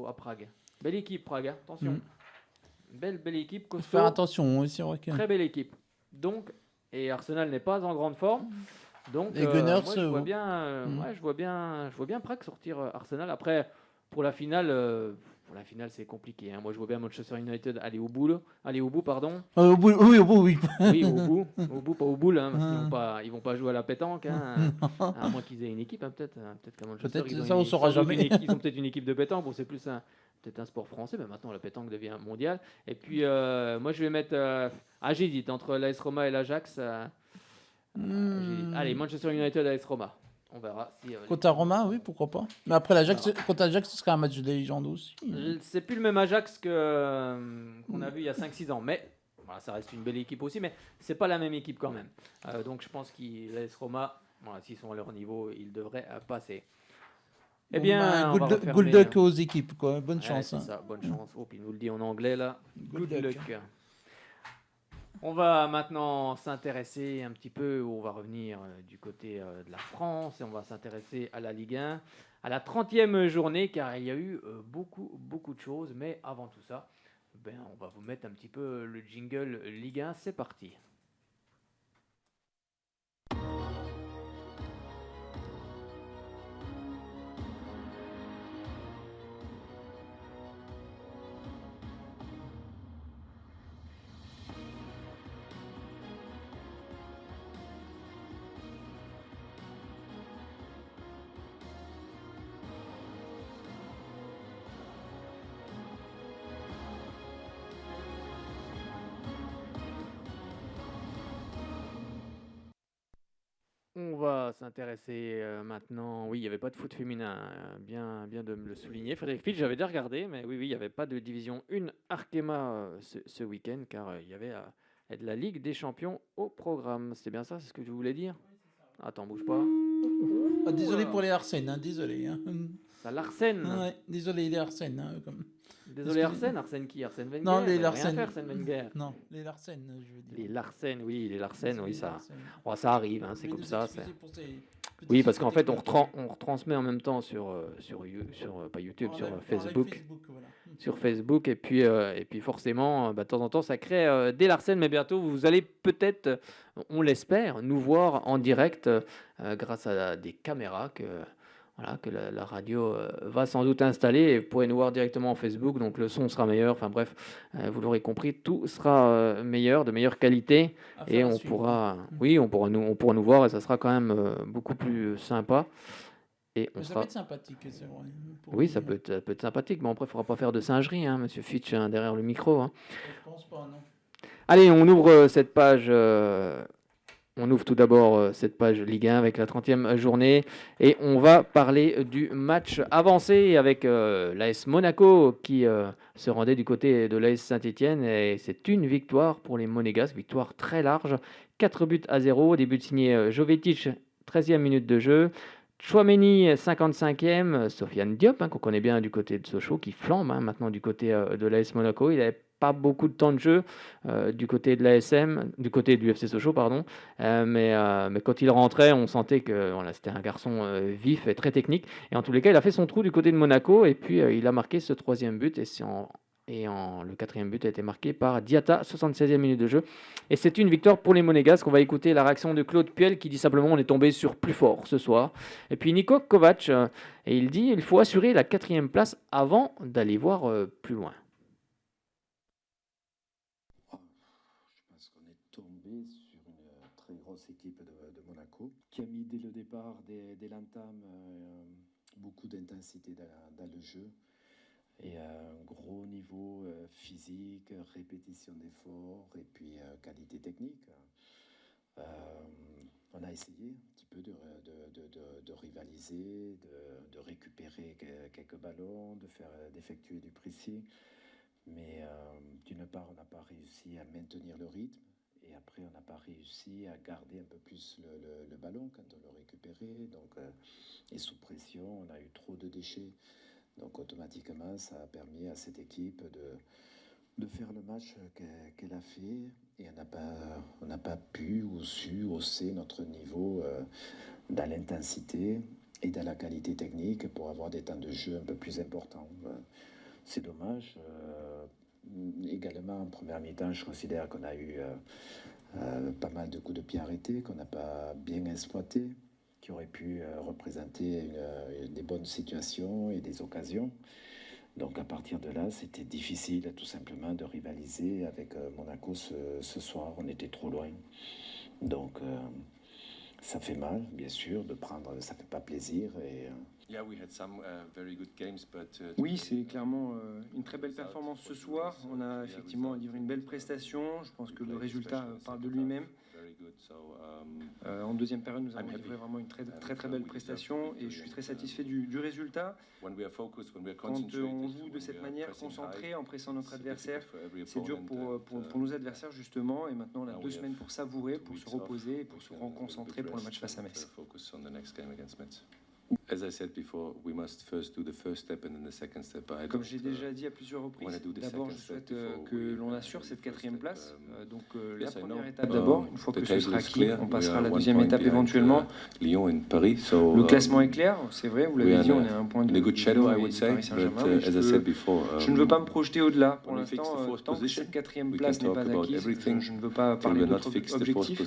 à Prague. Belle équipe, Prague, hein, attention. Belle équipe, Faut faire costaud, attention, oui, c'est vrai que. très belle équipe. Donc, et Arsenal n'est pas en grande forme. Donc, Les Gunners, moi je vois bien Prague sortir Arsenal. Après, pour la finale, c'est compliqué, hein. Moi je vois bien Manchester United aller au bout, pardon. Oui, au bout, oui. Oui, au bout, pas au bout, hein, parce qu'ils vont pas jouer à la pétanque, hein, à moins qu'ils aient une équipe, hein, peut-être qu'à Manchester, Peut-être, ça, on saura sans doute jamais. ils ont peut-être une équipe de pétanque. Bon, c'est plus peut-être un sport français, mais maintenant la pétanque devient mondiale. Et puis, moi, je vais mettre, j'hésite entre l'AS Roma et l'Ajax. Allez, Manchester United, AS Roma. On verra si. Contre Roma, oui, pourquoi pas. Mais après, contre Ajax, ce serait un match de légende aussi. C'est plus le même Ajax qu'on a vu il y a 5-6 ans, mais voilà, ça reste une belle équipe aussi, mais c'est pas la même équipe quand même. Donc je pense qu'il laisse Roma, voilà, s'ils sont à leur niveau, ils devraient passer. Eh bien, on va Good refermer. luck aux équipes, quoi. Bonne Ouais, chance. c'est Hein. ça, bonne chance. Oh, puis il nous le dit en anglais là. Good Good luck. luck. On va maintenant s'intéresser un petit peu, on va revenir du côté de la France et on va s'intéresser à la Ligue 1, à la 30e journée, car il y a eu beaucoup de choses. Mais avant tout ça, on va vous mettre un petit peu le jingle Ligue 1, c'est parti. On va s'intéresser maintenant. Oui, il n'y avait pas de foot féminin, bien de me le souligner. Frédéric Fitch, j'avais déjà regardé, mais oui, il n'y avait pas de division 1 Arkema ce week-end, car il y avait de la Ligue des Champions au programme. C'est bien ça, c'est ce que je voulais dire? Attends, bouge pas. Ah, désolé pour les Arsènes, hein, désolé. Hein. Ça l'arsène. Ouais, désolé les Arsènes. Hein, comme... Désolé Arsène, Arsène qui? Arsène Wenger? Non, les Rien Larsen. faire, Arsène Wenger. Non, les Larsen, je veux dire. Les Larsen, oui, ça. Larsen. Oh, ça arrive, hein, c'est Je vais comme nous ça. excuser pour ces petits Oui, parce soucis qu'en fait, techniques. on retransmet en même temps pas YouTube, En sur live Facebook. voilà. Sur Facebook, et puis forcément, de temps en temps, ça crée des larcènes, mais bientôt, vous allez peut-être, on l'espère, nous voir en direct grâce à des caméras que la radio va sans doute installer, et vous pourrez nous voir directement en Facebook, donc le son sera meilleur, enfin bref, vous l'aurez compris, tout sera meilleur, de meilleure qualité, et on pourra nous voir, et ça sera quand même beaucoup plus sympa. Et Ça peut être sympathique, c'est vrai. Oui, ça peut être sympathique, mais après, il ne faudra pas faire de singerie, hein, Monsieur Fitch, hein, derrière le micro. Hein. Je pense pas, non. Allez, on ouvre cette page. On ouvre tout d'abord cette page Ligue 1 avec la 30e journée. Et on va parler du match avancé avec l'AS Monaco qui se rendait du côté de l'AS Saint-Etienne. Et c'est une victoire pour les Monégasques, victoire très large. 4-0. Début signé Jovetic, 13e minute de jeu. Chouameni, 55e, Sofiane Diop, hein, qu'on connaît bien du côté de Sochaux, qui flambe hein, maintenant du côté de l'AS Monaco. Il n'avait pas beaucoup de temps de jeu du côté de l'ASM, du côté du FC Sochaux, pardon. Mais quand il rentrait, on sentait que voilà, c'était un garçon vif et très technique. Et en tous les cas, il a fait son trou du côté de Monaco et puis il a marqué ce 3e but. Le 4e but a été marqué par Diatta, 76e minute de jeu. Et c'est une victoire pour les Monégasques. On va écouter la réaction de Claude Puel qui dit simplement on est tombé sur plus fort ce soir. Et puis Niko Kovac, et il dit il faut assurer la 4e place avant d'aller voir plus loin. Je pense qu'on est tombé sur une très grosse équipe de Monaco qui a mis dès le départ, dès l'entame, beaucoup d'intensité dans le jeu. Et un gros niveau physique, répétition d'efforts et puis qualité technique. On a essayé un petit peu de rivaliser, de récupérer quelques ballons, d'effectuer du pressing. Mais d'une part, on n'a pas réussi à maintenir le rythme. Et après, on n'a pas réussi à garder un peu plus le ballon quand on le récupérait. Donc, et sous pression, on a eu trop de déchets. Donc automatiquement, ça a permis à cette équipe de faire le match qu'elle a fait. Et on n'a pas pu ou su hausser notre niveau dans l'intensité et dans la qualité technique pour avoir des temps de jeu un peu plus importants. C'est dommage. Également, en première mi-temps, je considère qu'on a eu pas mal de coups de pied arrêtés, qu'on n'a pas bien exploités, qui auraient pu représenter des bonnes situations et des occasions. Donc à partir de là, c'était difficile tout simplement de rivaliser avec Monaco ce soir. On était trop loin. Donc ça fait mal, bien sûr, de prendre, ça fait pas plaisir. Oui, c'est clairement une très belle performance ce soir. On a effectivement livré une belle prestation. Je pense que le résultat parle de lui-même. En deuxième période, nous avons livré vraiment une très belle prestation et je suis très satisfait du résultat. Quand on joue de cette manière, concentré, en pressant notre adversaire, c'est dur pour nos adversaires justement. Et maintenant, on a 2 semaines pour savourer, pour se reposer et pour se reconcentrer pour le match face à Metz. Comme j'ai déjà dit à plusieurs reprises, d'abord je souhaite que l'on assure cette 4e place. Donc la première étape d'abord, une fois que ce sera acquis, on passera à la 2e étape éventuellement. Le classement est clair, c'est vrai, vous l'avez dit, on est à un point de Lyon et du Paris Saint-Germain. Je ne veux pas me projeter au-delà. Pour l'instant, tant que cette 4e place n'est pas acquise, je ne veux pas parler d'autres objectifs.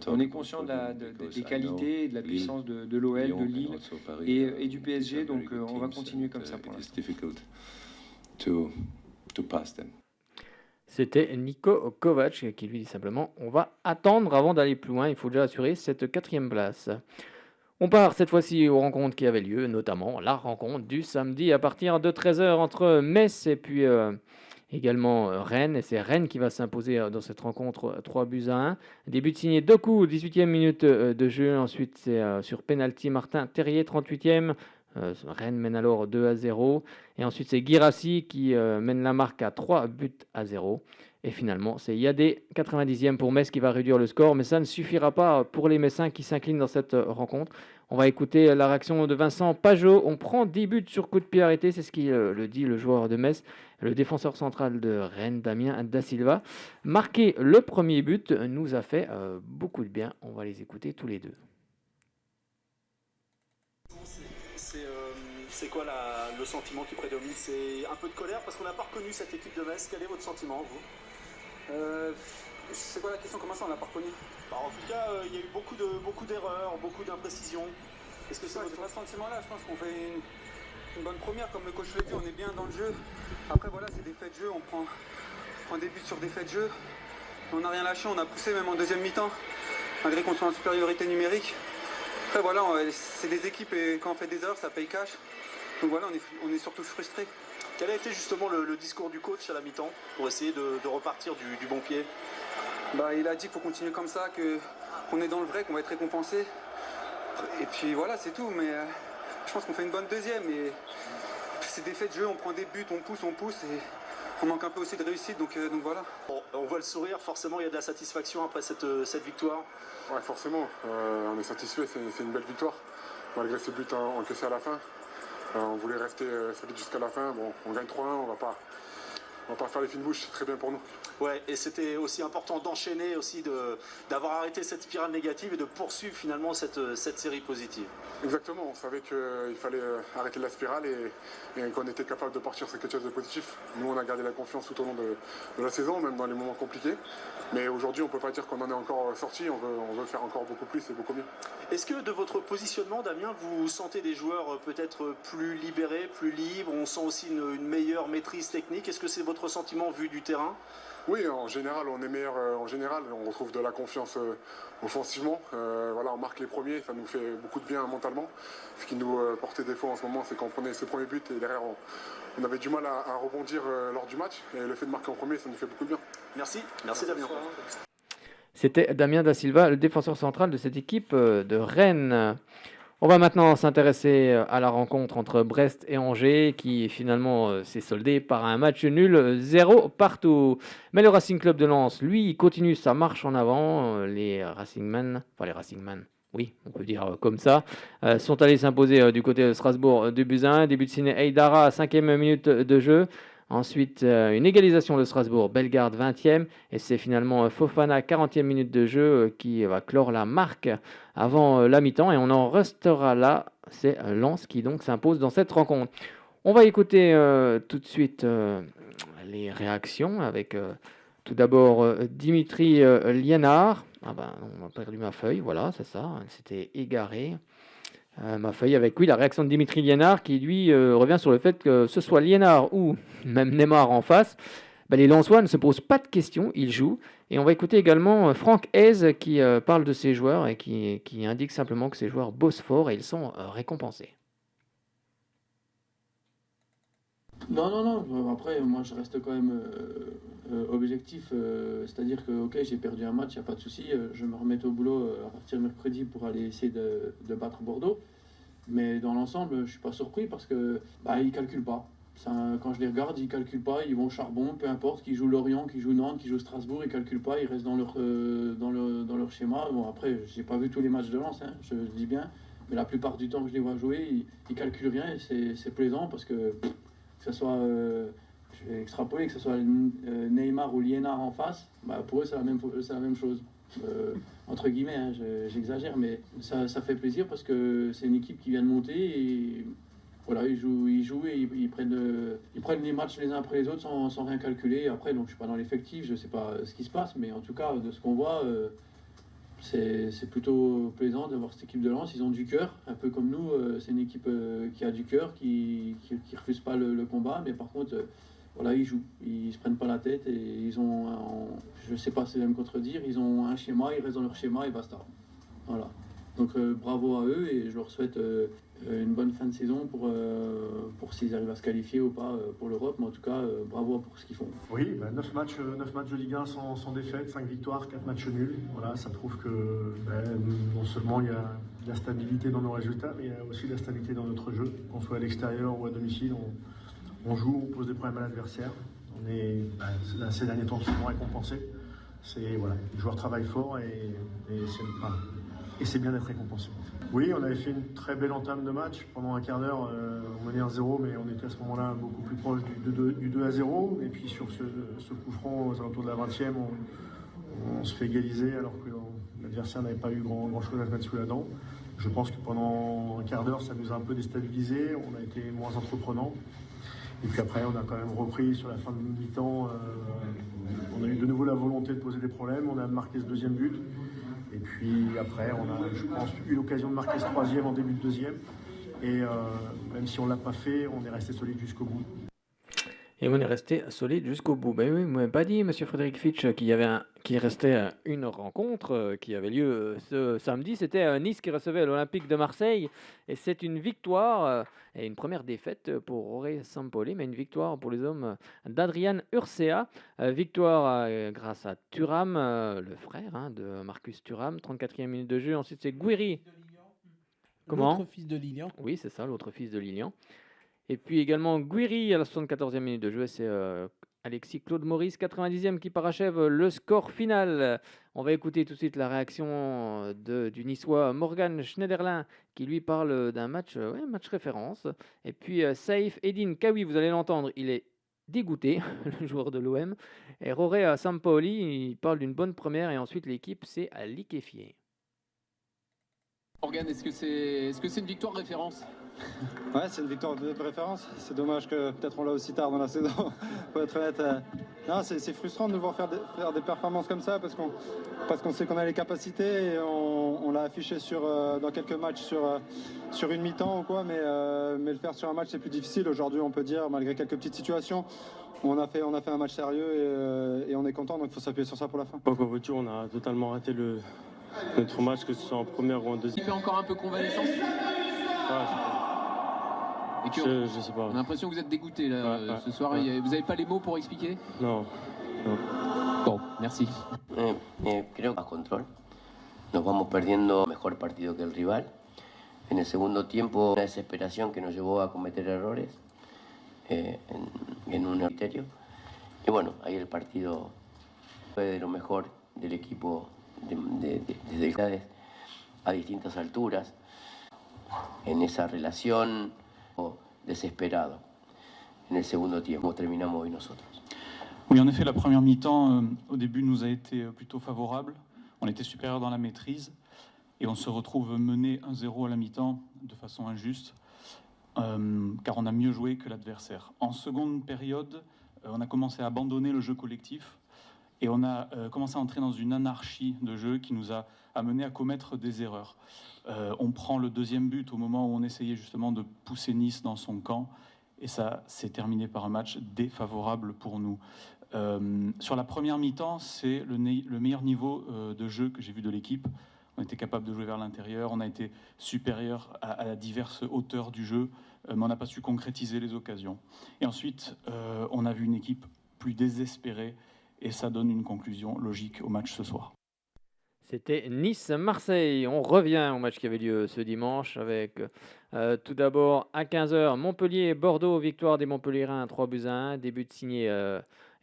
On est conscient des qualités et de la puissance de l'OL, de Lille et du PSG, donc on va continuer comme ça pour l'instant. C'était Niko Kovac qui lui dit simplement on va attendre avant d'aller plus loin, il faut déjà assurer cette 4e place. On part cette fois-ci aux rencontres qui avaient lieu, notamment la rencontre du samedi à partir de 13h entre Metz et puis également Rennes. Et c'est Rennes qui va s'imposer dans cette rencontre 3-1. Début signé Doku, 18e minute de jeu. Ensuite, c'est sur penalty Martin Terrier, 38e. Rennes mène alors 2-0. Et ensuite, c'est Guirassy qui mène la marque à 3-0. Et finalement, c'est Yadé, 90e pour Metz qui va réduire le score. Mais ça ne suffira pas pour les Messins qui s'inclinent dans cette rencontre. On va écouter la réaction de Vincent Pajot. On prend 10 buts sur coup de pied arrêté. C'est ce qu'il le dit, le joueur de Metz. Le défenseur central de Rennes, Damien Da Silva. Marquer le premier but nous a fait beaucoup de bien. On va les écouter tous les deux. C'est quoi le sentiment qui prédomine? C'est un peu de colère parce qu'on n'a pas reconnu cette équipe de Metz. Quel est votre sentiment, vous? C'est quoi la question? Comment ça on n'a pas reconnu? En tout cas, il y a eu beaucoup d'erreurs, beaucoup d'imprécisions. Est-ce que c'est votre sentiment-là? Je pense qu'on fait une bonne première, comme le coach le dit, on est bien dans le jeu. Après voilà, c'est des faits de jeu, on prend des buts sur des faits de jeu. On n'a rien lâché, on a poussé même en deuxième mi-temps, malgré qu'on soit en supériorité numérique. Après voilà, c'est des équipes et quand on fait des erreurs, ça paye cash. Donc voilà, on est surtout frustrés. Quel a été justement le discours du coach à la mi-temps pour essayer de repartir du bon pied? Il a dit qu'il faut continuer comme ça, qu'on est dans le vrai, qu'on va être récompensé. Et puis voilà, c'est tout. Mais je pense qu'on fait une bonne deuxième. Et c'est des faits de jeu, on prend des buts, on pousse et on manque un peu aussi de réussite. Donc voilà. Bon, on voit le sourire, forcément il y a de la satisfaction après cette victoire. Ouais, forcément, on est satisfait, c'est une belle victoire. Malgré ces buts encaissés à la fin. On voulait rester solide jusqu'à la fin. Bon, on gagne 3-1, on va pas faire les fines bouches, c'est très bien pour nous. Ouais, et c'était aussi important d'enchaîner, aussi d'avoir arrêté cette spirale négative et de poursuivre finalement cette série positive. Exactement, on savait qu'il fallait arrêter la spirale et qu'on était capable de partir sur quelque chose de positif. Nous, on a gardé la confiance tout au long de la saison, même dans les moments compliqués. Mais aujourd'hui, on ne peut pas dire qu'on en est encore sorti, on veut faire encore beaucoup plus et beaucoup mieux. Est-ce que de votre positionnement, Damien, vous sentez des joueurs peut-être plus libérés, plus libres? On sent aussi une meilleure maîtrise technique. Est-ce que c'est votre votre sentiment vu du terrain? Oui, en général, on est meilleur. En général, on retrouve de la confiance offensivement. Voilà, on marque les premiers, ça nous fait beaucoup de bien mentalement. Ce qui nous portait défaut en ce moment, c'est qu'on prenait ce premier but et derrière, on avait du mal à rebondir lors du match. Et le fait de marquer en premier, ça nous fait beaucoup de bien. Merci Damien. C'était Damien Da Silva, le défenseur central de cette équipe de Rennes. On va maintenant s'intéresser à la rencontre entre Brest et Angers qui finalement s'est soldée par un match nul 0 partout. Mais le Racing Club de Lens, lui, continue sa marche en avant. Les Racingmen, oui, on peut dire comme ça, sont allés s'imposer du côté de Strasbourg 2-1. Début de Ciné Eidara, 5e minute de jeu. Ensuite, une égalisation de Strasbourg, Bellegarde 20e, et c'est finalement Fofana 40e minute de jeu qui va clore la marque avant la mi-temps, et on en restera là. C'est Lens qui donc s'impose dans cette rencontre. On va écouter tout de suite les réactions avec tout d'abord Dimitri Liénard. Ah ben, on a perdu ma feuille, voilà, c'est ça, c'était égaré. Ma feuille avec, oui, la réaction de Dimitri Liénard qui, lui, revient sur le fait que ce soit Liénard ou même Neymar en face, ben, les Lensois ne se posent pas de questions, ils jouent. Et on va écouter également Franck Hez qui parle de ses joueurs et qui indique simplement que ces joueurs bossent fort et ils sont récompensés. Non. Après, moi, je reste quand même objectif. C'est-à-dire que, ok, j'ai perdu un match, il n'y a pas de souci. Je me remets au boulot à partir de mercredi pour aller essayer de battre Bordeaux. Mais dans l'ensemble, je ne suis pas surpris parce que ils ne calculent pas. Quand je les regarde, ils ne calculent pas. Ils vont au charbon, peu importe, qu'ils jouent Lorient, qu'ils jouent Nantes, qu'ils jouent Strasbourg, ils ne calculent pas. Ils restent dans leur schéma. Bon, après, je n'ai pas vu tous les matchs de Lens, hein, je dis bien. Mais la plupart du temps que je les vois jouer, ils ne calculent rien et c'est plaisant parce que ce soit, je vais extrapoler, que ce soit Neymar ou Liénard en face, pour eux c'est la même chose. Entre guillemets, hein, j'exagère, mais ça fait plaisir parce que c'est une équipe qui vient de monter et voilà, ils jouent et ils prennent les matchs les uns après les autres sans rien calculer. Après, donc, je ne suis pas dans l'effectif, je ne sais pas ce qui se passe, mais en tout cas, de ce qu'on voit, c'est plutôt plaisant de voir cette équipe de Lens. Ils ont du cœur, un peu comme nous. C'est une équipe qui a du cœur, qui refuse pas le combat, mais par contre, voilà, ils jouent. Ils se prennent pas la tête et ils ont, je sais pas si je vais me contredire, ils ont un schéma, ils restent dans leur schéma et basta. Voilà. Donc bravo à eux et je leur souhaite une bonne fin de saison pour s'ils arrivent à se qualifier ou pas pour l'Europe, mais en tout cas bravo pour ce qu'ils font. Oui, 9 matchs de Ligue 1 sans défaite, 5 victoires, 4 matchs nuls. Voilà, ça prouve que non seulement il y a de la stabilité dans nos résultats, mais il y a aussi de la stabilité dans notre jeu. Qu'on soit à l'extérieur ou à domicile, on joue, on pose des problèmes à l'adversaire. On est ces derniers temps souvent récompensés. Les joueurs travaillent fort et c'est bien d'être récompensé. Oui, on avait fait une très belle entame de match. Pendant un quart d'heure, on menait 1-0, mais on était à ce moment-là beaucoup plus proche du 2-0. Et puis sur ce coup franc, aux alentours de la 20e, on se fait égaliser alors que l'adversaire n'avait pas eu grand-chose à se mettre sous la dent. Je pense que pendant un quart d'heure, ça nous a un peu déstabilisés. On a été moins entreprenants. Et puis après, on a quand même repris sur la fin de mi-temps. On a eu de nouveau la volonté de poser des problèmes. On a marqué ce deuxième but. Et puis après, on a, je pense, eu l'occasion de marquer ce troisième en début de deuxième. Et même si on ne l'a pas fait, on est resté solide jusqu'au bout. Et on est resté solide jusqu'au bout. Ben oui, vous m'avez pas dit, monsieur Frédéric Fitch, qu'il restait une rencontre qui avait lieu ce samedi. C'était Nice qui recevait l'Olympique de Marseille. Et c'est une victoire et une première défaite pour Jorge Sampaoli, mais une victoire pour les hommes d'Adrian Urcea. Victoire grâce à Thuram, le frère de Marcus Thuram, 34e minute de jeu. Ensuite, c'est Guiri. Comment ? L'autre fils de Lilian. Oui, c'est ça, l'autre fils de Lilian. Et puis également Guiri à la 74e minute de jeu. C'est Alexis Claude Maurice, 90e, qui parachève le score final. On va écouter tout de suite la réaction du Niçois Morgan Schneiderlin qui lui parle d'un match référence. Et puis Saïf Eddine Kawi, vous allez l'entendre, il est dégoûté, le joueur de l'OM. Et Jorge Sampaoli, il parle d'une bonne première et ensuite l'équipe s'est liquéfiée. Morgan, est-ce que c'est une victoire référence ? Ouais, c'est une victoire de référence. C'est dommage que peut-être on l'a aussi tard dans la saison. Pour être honnête, non, c'est frustrant de nous voir faire des performances comme ça parce qu'on sait qu'on a les capacités et on on l'a affiché dans quelques matchs sur une mi-temps ou quoi, mais le faire sur un match c'est plus difficile. Aujourd'hui, on peut dire, malgré quelques petites situations, on a fait un match sérieux et on est content, donc il faut s'appuyer sur ça pour la fin. Comme voiture, on a totalement raté notre match, que ce soit en première ou en deuxième. Il fait encore un peu convalescence. Je sais pas. On a l'impression que vous êtes dégoûté là, ce soir. Ouais. Vous n'avez pas les mots pour expliquer? Non. Bon, merci. Creo que a control. Nos vamos perdiendo mejor partido que el rival. En el segundo tiempo, una desesperación que nos llevó a cometer errores en un criterio. Y bueno, ahí el partido fue de lo mejor del equipo desde a distintas alturas. En esa relación desesperado. En el segundo tiempo, terminamos hoy nosotros. Oui, en effet, la première mi-temps, au début, nous a été plutôt favorable. On était supérieur dans la maîtrise et on se retrouve mené 1-0 à la mi-temps de façon injuste, car on a mieux joué que l'adversaire. En seconde période, on a commencé à abandonner le jeu collectif et on a commencé à entrer dans une anarchie de jeu qui nous a amené à commettre des erreurs. On prend le deuxième but au moment où on essayait justement de pousser Nice dans son camp et ça s'est terminé par un match défavorable pour nous. Sur la première mi-temps, c'est le meilleur niveau de jeu que j'ai vu de l'équipe. On était capable de jouer vers l'intérieur, on a été supérieur à diverses hauteurs du jeu, mais on n'a pas su concrétiser les occasions. Et ensuite, on a vu une équipe plus désespérée et ça donne une conclusion logique au match ce soir. C'était Nice-Marseille. On revient au match qui avait lieu ce dimanche avec tout d'abord à 15h Montpellier-Bordeaux, victoire des Montpelliérains 3-1, début de signé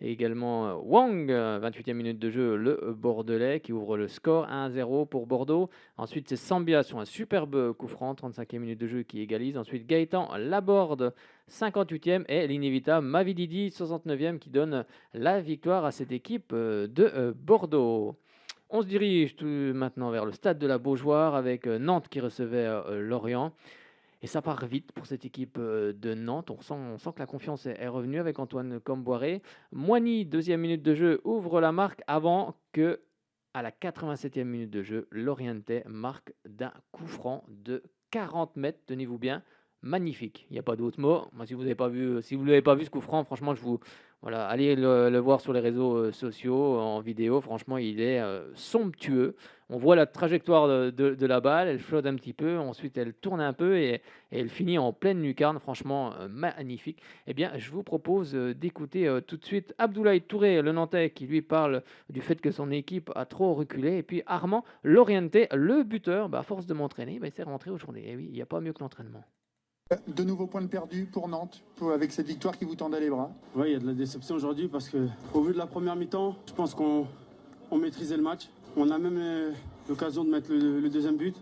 et également Wang, 28e minute de jeu, le Bordelais qui ouvre le score 1-0 pour Bordeaux. Ensuite c'est Sambia sur un superbe coup franc, 35e minute de jeu qui égalise. Ensuite Gaëtan Laborde, 58e et l'inévitable Mavididi, 69e qui donne la victoire à cette équipe de Bordeaux. On se dirige maintenant vers le stade de la Beaujoire avec Nantes qui recevait Lorient. Et ça part vite pour cette équipe de Nantes. On sent que la confiance est revenue avec Antoine Comboiré. Moigny, deuxième minute de jeu, ouvre la marque avant que, à la 87e minute de jeu, Lorientais marque d'un coup franc de 40 mètres. Tenez-vous bien, magnifique. Il n'y a pas d'autre mot. Moi, si vous ne l'avez pas vu ce coup franc, franchement, allez le voir sur les réseaux sociaux, en vidéo. Franchement, il est somptueux. On voit la trajectoire de la balle, elle flotte un petit peu, ensuite elle tourne un peu et elle finit en pleine lucarne. Franchement, magnifique. Eh bien, je vous propose d'écouter tout de suite Abdoulaye Touré, le Nantais, qui lui parle du fait que son équipe a trop reculé. Et puis Armand Lorientais, le buteur, à force de m'entraîner, il s'est rentré aujourd'hui. Et oui, il n'y a pas mieux que l'entraînement. De nouveaux points de perdus pour Nantes, avec cette victoire qui vous tendait les bras. Oui, il y a de la déception aujourd'hui parce qu'au vu de la première mi-temps, je pense qu'on maîtrisait le match. On a même eu l'occasion de mettre le deuxième but.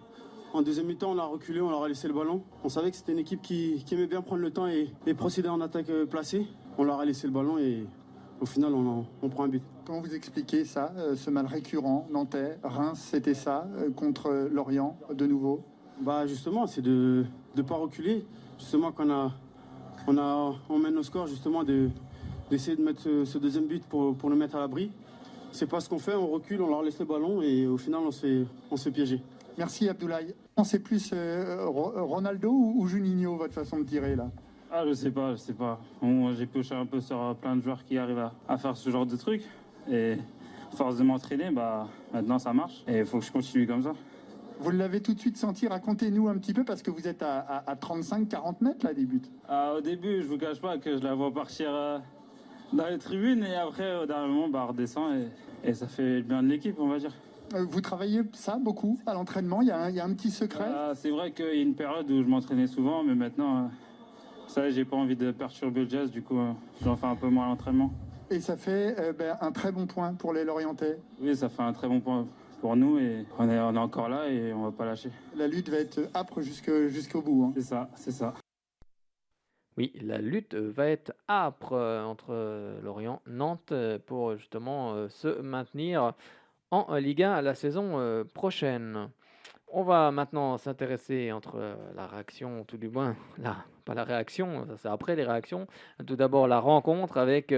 En deuxième mi-temps, on a reculé, on leur a laissé le ballon. On savait que c'était une équipe qui aimait bien prendre le temps et procéder en attaque placée. On leur a laissé le ballon et au final, on prend un but. Comment vous expliquez ça, ce mal récurrent nantais? Reims, c'était ça, contre Lorient, de nouveau? Justement, c'est de ne pas reculer. Justement, quand on mène nos scores, justement, d'essayer de mettre ce deuxième but pour le mettre à l'abri. C'est pas ce qu'on fait, on recule, on leur laisse le ballon et au final, on se fait piéger. Merci Abdoulaye. C'est plus Ronaldo ou Juninho, votre façon de tirer là? Je sais pas. J'ai pioché un peu sur plein de joueurs qui arrivent à faire ce genre de trucs. Et à force de m'entraîner, maintenant ça marche. Et il faut que je continue comme ça. Vous l'avez tout de suite senti, racontez-nous un petit peu, parce que vous êtes à 35-40 mètres là des buts. Au début, je vous cache pas que je la vois partir dans les tribunes et après, au dernier moment, elle redescend et ça fait le bien de l'équipe, on va dire. Vous travaillez ça beaucoup à l'entraînement? Il y a un petit secret? C'est vrai qu'il y a une période où je m'entraînais souvent, mais maintenant, ça, j'ai pas envie de perturber le jazz, du coup, j'en fais un peu moins à l'entraînement. Et ça fait un très bon point pour les Lorientais? Oui, ça fait un très bon point pour nous et on est encore là et on va pas lâcher. La lutte va être âpre jusqu'au bout. C'est ça. Oui, la lutte va être âpre entre Lorient et Nantes pour justement se maintenir en Ligue 1 la saison prochaine. On va maintenant s'intéresser entre la réaction, tout du moins, pas la réaction, ça c'est après les réactions. Tout d'abord la rencontre avec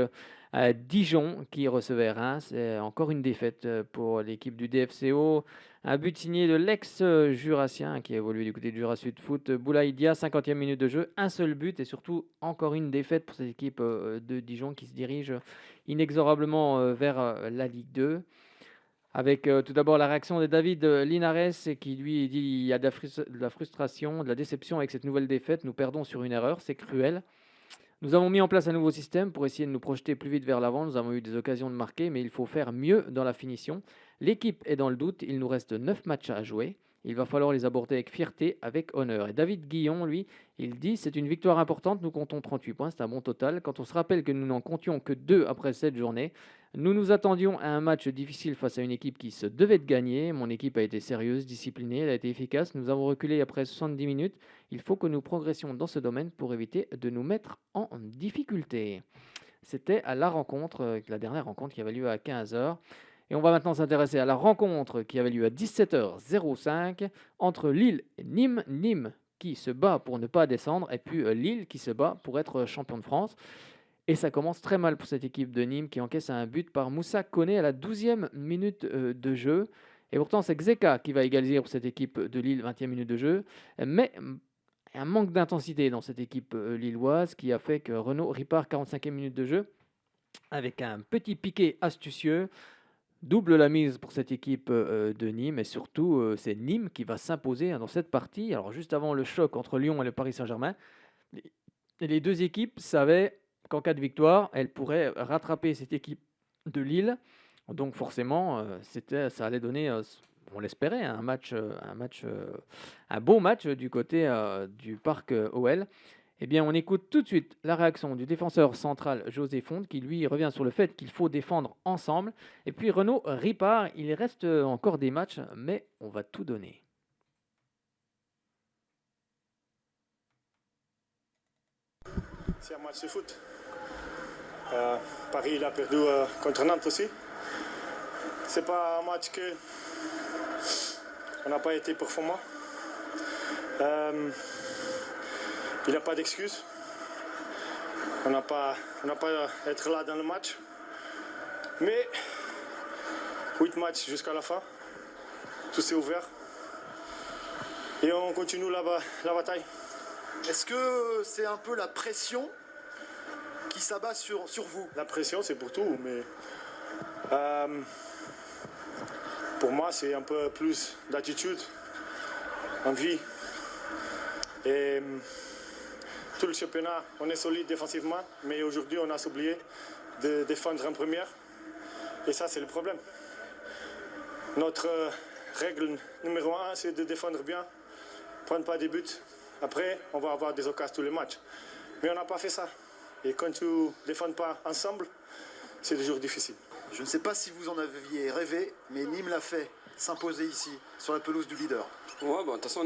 Dijon qui recevait Reims. C'est encore une défaite pour l'équipe du DFCO. Un but signé de l'ex-jurassien qui a évolué du côté du Jura Sud Foot, Boulaïdia, 50e minute de jeu. Un seul but et surtout encore une défaite pour cette équipe de Dijon qui se dirige inexorablement vers la Ligue 2. Avec tout d'abord la réaction de David Linares qui lui dit il y a de la frustration, de la déception avec cette nouvelle défaite. Nous perdons sur une erreur, c'est cruel. Nous avons mis en place un nouveau système pour essayer de nous projeter plus vite vers l'avant. Nous avons eu des occasions de marquer, mais il faut faire mieux dans la finition. L'équipe est dans le doute. Il nous reste 9 matchs à jouer. Il va falloir les aborder avec fierté, avec honneur. Et David Guillon, lui, il dit c'est une victoire importante. Nous comptons 38 points, c'est un bon total. Quand on se rappelle que nous n'en comptions que 2 après cette journée, nous nous attendions à un match difficile face à une équipe qui se devait de gagner. Mon équipe a été sérieuse, disciplinée, elle a été efficace. Nous avons reculé après 70 minutes. Il faut que nous progressions dans ce domaine pour éviter de nous mettre en difficulté. C'était à la rencontre, la dernière rencontre qui avait lieu à 15h. Et on va maintenant s'intéresser à la rencontre qui avait lieu à 17h05 entre Lille et Nîmes. Nîmes qui se bat pour ne pas descendre et puis Lille qui se bat pour être champion de France. Et ça commence très mal pour cette équipe de Nîmes qui encaisse un but par Moussa Koné à la 12e minute de jeu. Et pourtant, c'est Xeka qui va égaliser pour cette équipe de Lille, 20e minute de jeu. Mais un manque d'intensité dans cette équipe lilloise qui a fait que Renaud Ripard, 45e minute de jeu, avec un petit piqué astucieux, double la mise pour cette équipe de Nîmes. Et surtout, c'est Nîmes qui va s'imposer dans cette partie. Alors, juste avant le choc entre Lyon et le Paris Saint-Germain, les deux équipes savaient qu'en cas de victoire, elles pourraient rattraper cette équipe de Lille. Donc forcément, ça allait donner, on l'espérait, un beau match du côté du parc OL. Eh bien, on écoute tout de suite la réaction du défenseur central José Fonte qui, lui, revient sur le fait qu'il faut défendre ensemble. Et puis Renaud Ripard, il reste encore des matchs, mais on va tout donner. C'est un match de foot. Paris il a perdu contre Nantes aussi. C'est pas un match que on n'a pas été performant. Il n'y a pas d'excuse. On n'a pas être là dans le match. Mais 8 matchs jusqu'à la fin. Tout s'est ouvert. Et on continue la bataille. Est-ce que c'est un peu la pression qui s'abat sur vous? La pression, c'est pour tout, mais pour moi, c'est un peu plus d'attitude, envie. Et tout le championnat, on est solide défensivement, mais aujourd'hui, on a oublié de défendre en première. Et ça, c'est le problème. Notre règle numéro 1, c'est de défendre bien, prendre pas des buts. Après, on va avoir des occasions tous les matchs. Mais on n'a pas fait ça. Et quand tu ne défends pas ensemble, c'est toujours difficile. Je ne sais pas si vous en aviez rêvé, mais Nîmes l'a fait, s'imposer ici, sur la pelouse du leader. Ouais, de toute façon,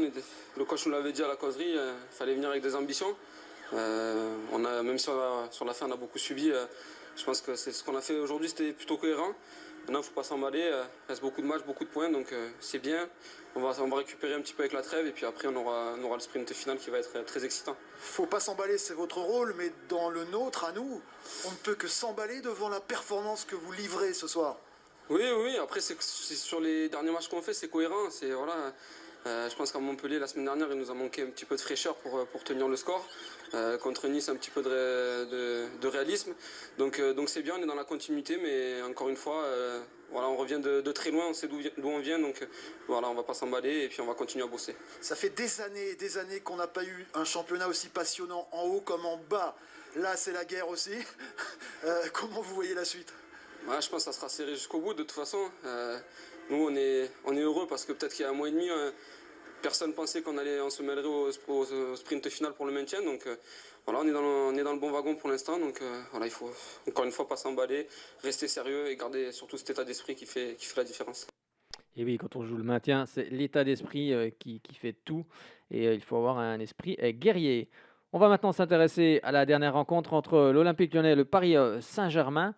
le coach nous l'avait dit à la causerie, il fallait venir avec des ambitions. Même si sur la fin, on a beaucoup subi, je pense que c'est ce qu'on a fait aujourd'hui, c'était plutôt cohérent. Maintenant, il ne faut pas s'emballer, il reste beaucoup de matchs, beaucoup de points, donc c'est bien. On va récupérer un petit peu avec la trêve et puis après on aura le sprint final qui va être très excitant. Faut pas s'emballer, c'est votre rôle, mais dans le nôtre, à nous, on ne peut que s'emballer devant la performance que vous livrez ce soir. Oui, après c'est sur les derniers matchs qu'on fait, c'est cohérent. Je pense qu'à Montpellier, la semaine dernière, il nous a manqué un petit peu de fraîcheur pour tenir le score. Contre Nice, un petit peu de réalisme. Donc c'est bien, on est dans la continuité, mais encore une fois, on revient de très loin, on sait d'où on vient, donc on ne va pas s'emballer et puis on va continuer à bosser. Ça fait des années qu'on n'a pas eu un championnat aussi passionnant en haut comme en bas. Là, c'est la guerre aussi. Comment vous voyez la suite? Je pense que ça sera serré jusqu'au bout, de toute façon. Nous, on est heureux parce que peut-être qu'il y a un mois et demi, personne pensait qu'on se mêlerait au sprint final pour le maintien. Donc on est dans le bon wagon pour l'instant. Donc il faut encore une fois pas s'emballer, rester sérieux et garder surtout cet état d'esprit qui fait la différence. Et oui, quand on joue le maintien, c'est l'état d'esprit qui fait tout. Et il faut avoir un esprit guerrier. On va maintenant s'intéresser à la dernière rencontre entre l'Olympique Lyonnais et le Paris Saint-Germain.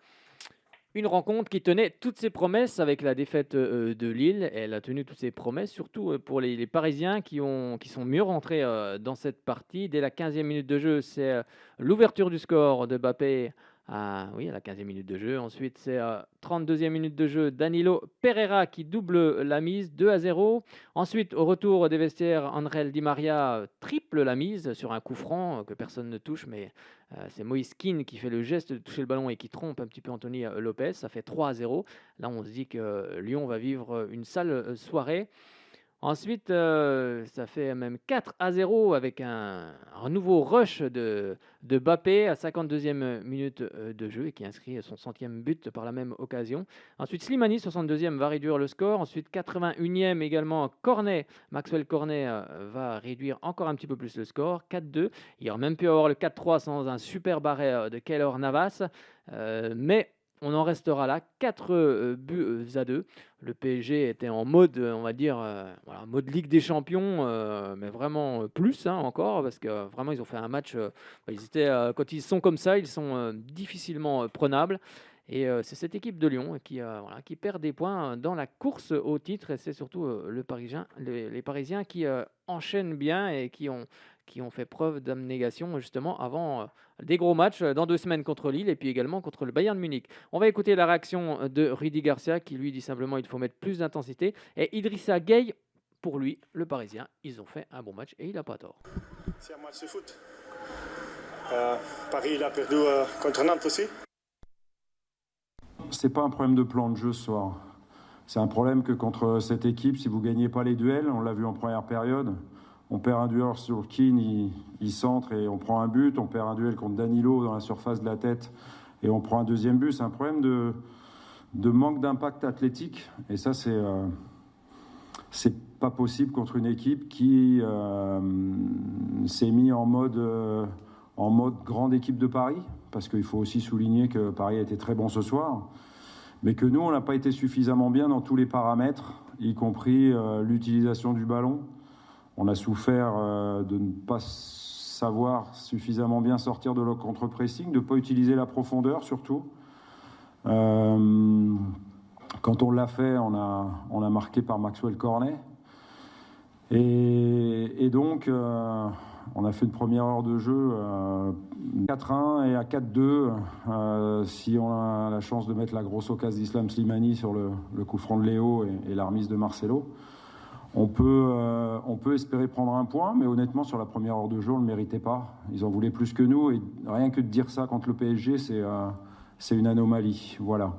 Une rencontre qui tenait toutes ses promesses avec la défaite de Lille. Elle a tenu toutes ses promesses, surtout pour les Parisiens qui sont mieux rentrés dans cette partie. Dès la 15e minute de jeu, c'est l'ouverture du score de Mbappé à la 15e minute de jeu. Ensuite, c'est 32e minute de jeu, Danilo Pereira qui double la mise, 2-0. Ensuite, au retour des vestiaires, André Di Maria triple la mise sur un coup franc que personne ne touche, mais c'est Moïse Kean qui fait le geste de toucher le ballon et qui trompe un petit peu Anthony Lopez. Ça fait 3-0. Là, on se dit que Lyon va vivre une sale soirée. Ensuite, ça fait même 4-0 avec un nouveau rush de Mbappé à 52e minute de jeu et qui inscrit son 100e but par la même occasion. Ensuite, Slimani, 62e, va réduire le score. Ensuite, 81e également, Maxwell Cornet va réduire encore un petit peu plus le score, 4-2. Il aurait même pu avoir le 4-3 sans un super arrêt de Keylor Navas, mais on en restera là, 4 buts à 2. Le PSG était en mode, on va dire, mode Ligue des Champions, mais vraiment plus encore, parce que vraiment ils ont fait un match. Quand ils sont comme ça, ils sont difficilement prenables. Et c'est cette équipe de Lyon qui perd des points dans la course au titre. Et c'est surtout les Parisiens qui enchaînent bien et qui ont fait preuve d'abnégation justement avant des gros matchs dans 2 semaines contre Lille et puis également contre le Bayern Munich. On va écouter la réaction de Rudy Garcia qui lui dit simplement il faut mettre plus d'intensité. Et Idrissa Gueye, pour lui, le Parisien, ils ont fait un bon match et il n'a pas tort. C'est un match de foot. Paris il a perdu contre Nantes aussi. C'est pas un problème de plan de jeu ce soir. C'est un problème que contre cette équipe, si vous ne gagnez pas les duels, on l'a vu en première période, on perd un duel sur Kean, il centre et on prend un but. On perd un duel contre Danilo dans la surface de la tête et on prend un deuxième but. C'est un problème de manque d'impact athlétique. Et ça, c'est pas possible contre une équipe qui s'est mise en mode grande équipe de Paris. Parce qu'il faut aussi souligner que Paris a été très bon ce soir. Mais que nous, on n'a pas été suffisamment bien dans tous les paramètres, y compris l'utilisation du ballon. On a souffert de ne pas savoir suffisamment bien sortir de leur contre-pressing, de ne pas utiliser la profondeur surtout. Quand on l'a fait, on a marqué par Maxwell Cornet. Et donc, on a fait une première heure de jeu 4-1 et à 4-2. Si on a la chance de mettre la grosse occasion d'Islam Slimani sur le coup franc de Léo et la remise de Marcelo, on peut espérer prendre un point, mais honnêtement, sur la première heure de jeu, on ne le méritait pas. Ils en voulaient plus que nous, et rien que de dire ça contre le PSG, c'est une anomalie. Voilà.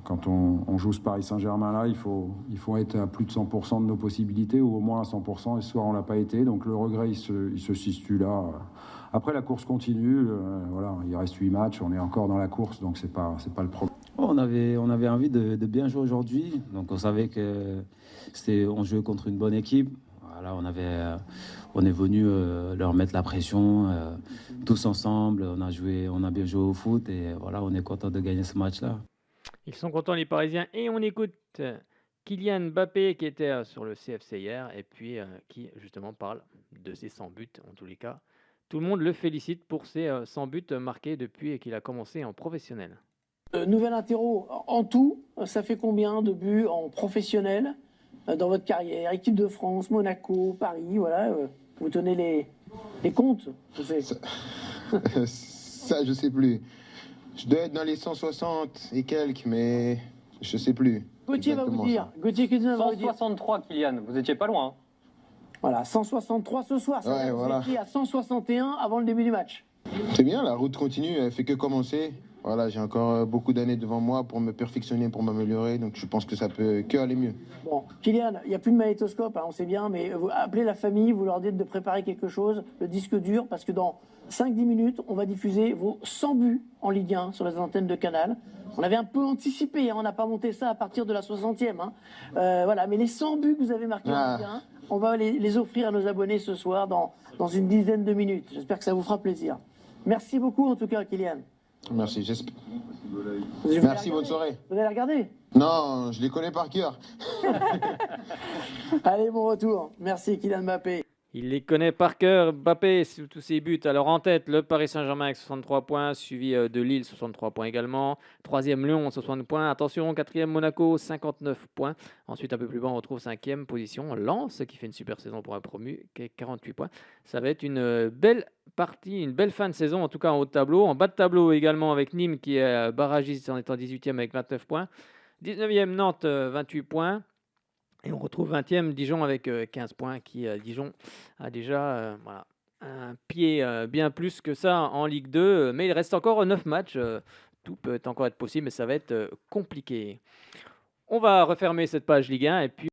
Quand on joue ce Paris Saint-Germain-là, il faut être à plus de 100% de nos possibilités, ou au moins à 100%, et ce soir, on ne l'a pas été. Donc le regret, il se situe là. Après, la course continue. Il reste 8 matchs, on est encore dans la course, donc c'est pas le problème. On avait envie de bien jouer aujourd'hui, donc on savait que on jouait contre une bonne équipe. Voilà, on est venu leur mettre la pression tous ensemble. On a bien joué au foot et voilà, on est content de gagner ce match-là. Ils sont contents les Parisiens et on écoute Kylian Mbappé qui était sur le CFC hier et puis qui justement parle de ses 100 buts en tous les cas. Tout le monde le félicite pour ses 100 buts marqués depuis qu'il a commencé en professionnel. Nouvel interro, en tout, ça fait combien de buts en professionnel dans votre carrière? Équipe de France, Monaco, Paris, voilà. Vous tenez les comptes, je sais. Ça, je sais plus. Je dois être dans les 160 et quelques, mais je sais plus. Gauthier va vous dire. Gauthier Cuisine va vous dire. 163, Kylian. Vous étiez pas loin. Voilà, 163 ce soir. Ça ouais, voilà. Vous étiez à 161 avant le début du match. C'est bien, la route continue. Elle fait que commencer. Voilà, j'ai encore beaucoup d'années devant moi pour me perfectionner, pour m'améliorer. Donc je pense que ça peut que aller mieux. Bon, Kylian, il n'y a plus de magnétoscope, on sait bien, mais vous appelez la famille, vous leur dites de préparer quelque chose, le disque dur, parce que dans 5-10 minutes, on va diffuser vos 100 buts en Ligue 1 sur les antennes de Canal. On avait un peu anticipé, on n'a pas monté ça à partir de la 60e. Voilà, mais les 100 buts que vous avez marqués en Ligue 1, on va les offrir à nos abonnés ce soir dans une dizaine de minutes. J'espère que ça vous fera plaisir. Merci beaucoup en tout cas, Kylian. Merci, j'espère. Merci, bonne soirée. Vous allez regarder? Non, je les connais par cœur. Allez, bon retour. Merci, Kylian Mbappé. Il les connaît par cœur. Mbappé, sous tous ses buts. Alors en tête, le Paris Saint-Germain avec 63 points, suivi de Lille, 63 points également. Troisième, Lyon, 60 points. Attention, quatrième, Monaco, 59 points. Ensuite, un peu plus bas, on retrouve cinquième position, Lens, qui fait une super saison pour un promu, qui est 48 points. Ça va être une belle partie, une belle fin de saison, en tout cas en haut de tableau. En bas de tableau également avec Nîmes, qui est barragiste en étant 18e avec 29 points. 19e, Nantes, 28 points. Et on retrouve 20e Dijon avec 15 points, qui Dijon a déjà un pied bien plus que ça en Ligue 2. Mais il reste encore 9 matchs. Tout peut encore être possible, mais ça va être compliqué. On va refermer cette page Ligue 1 et puis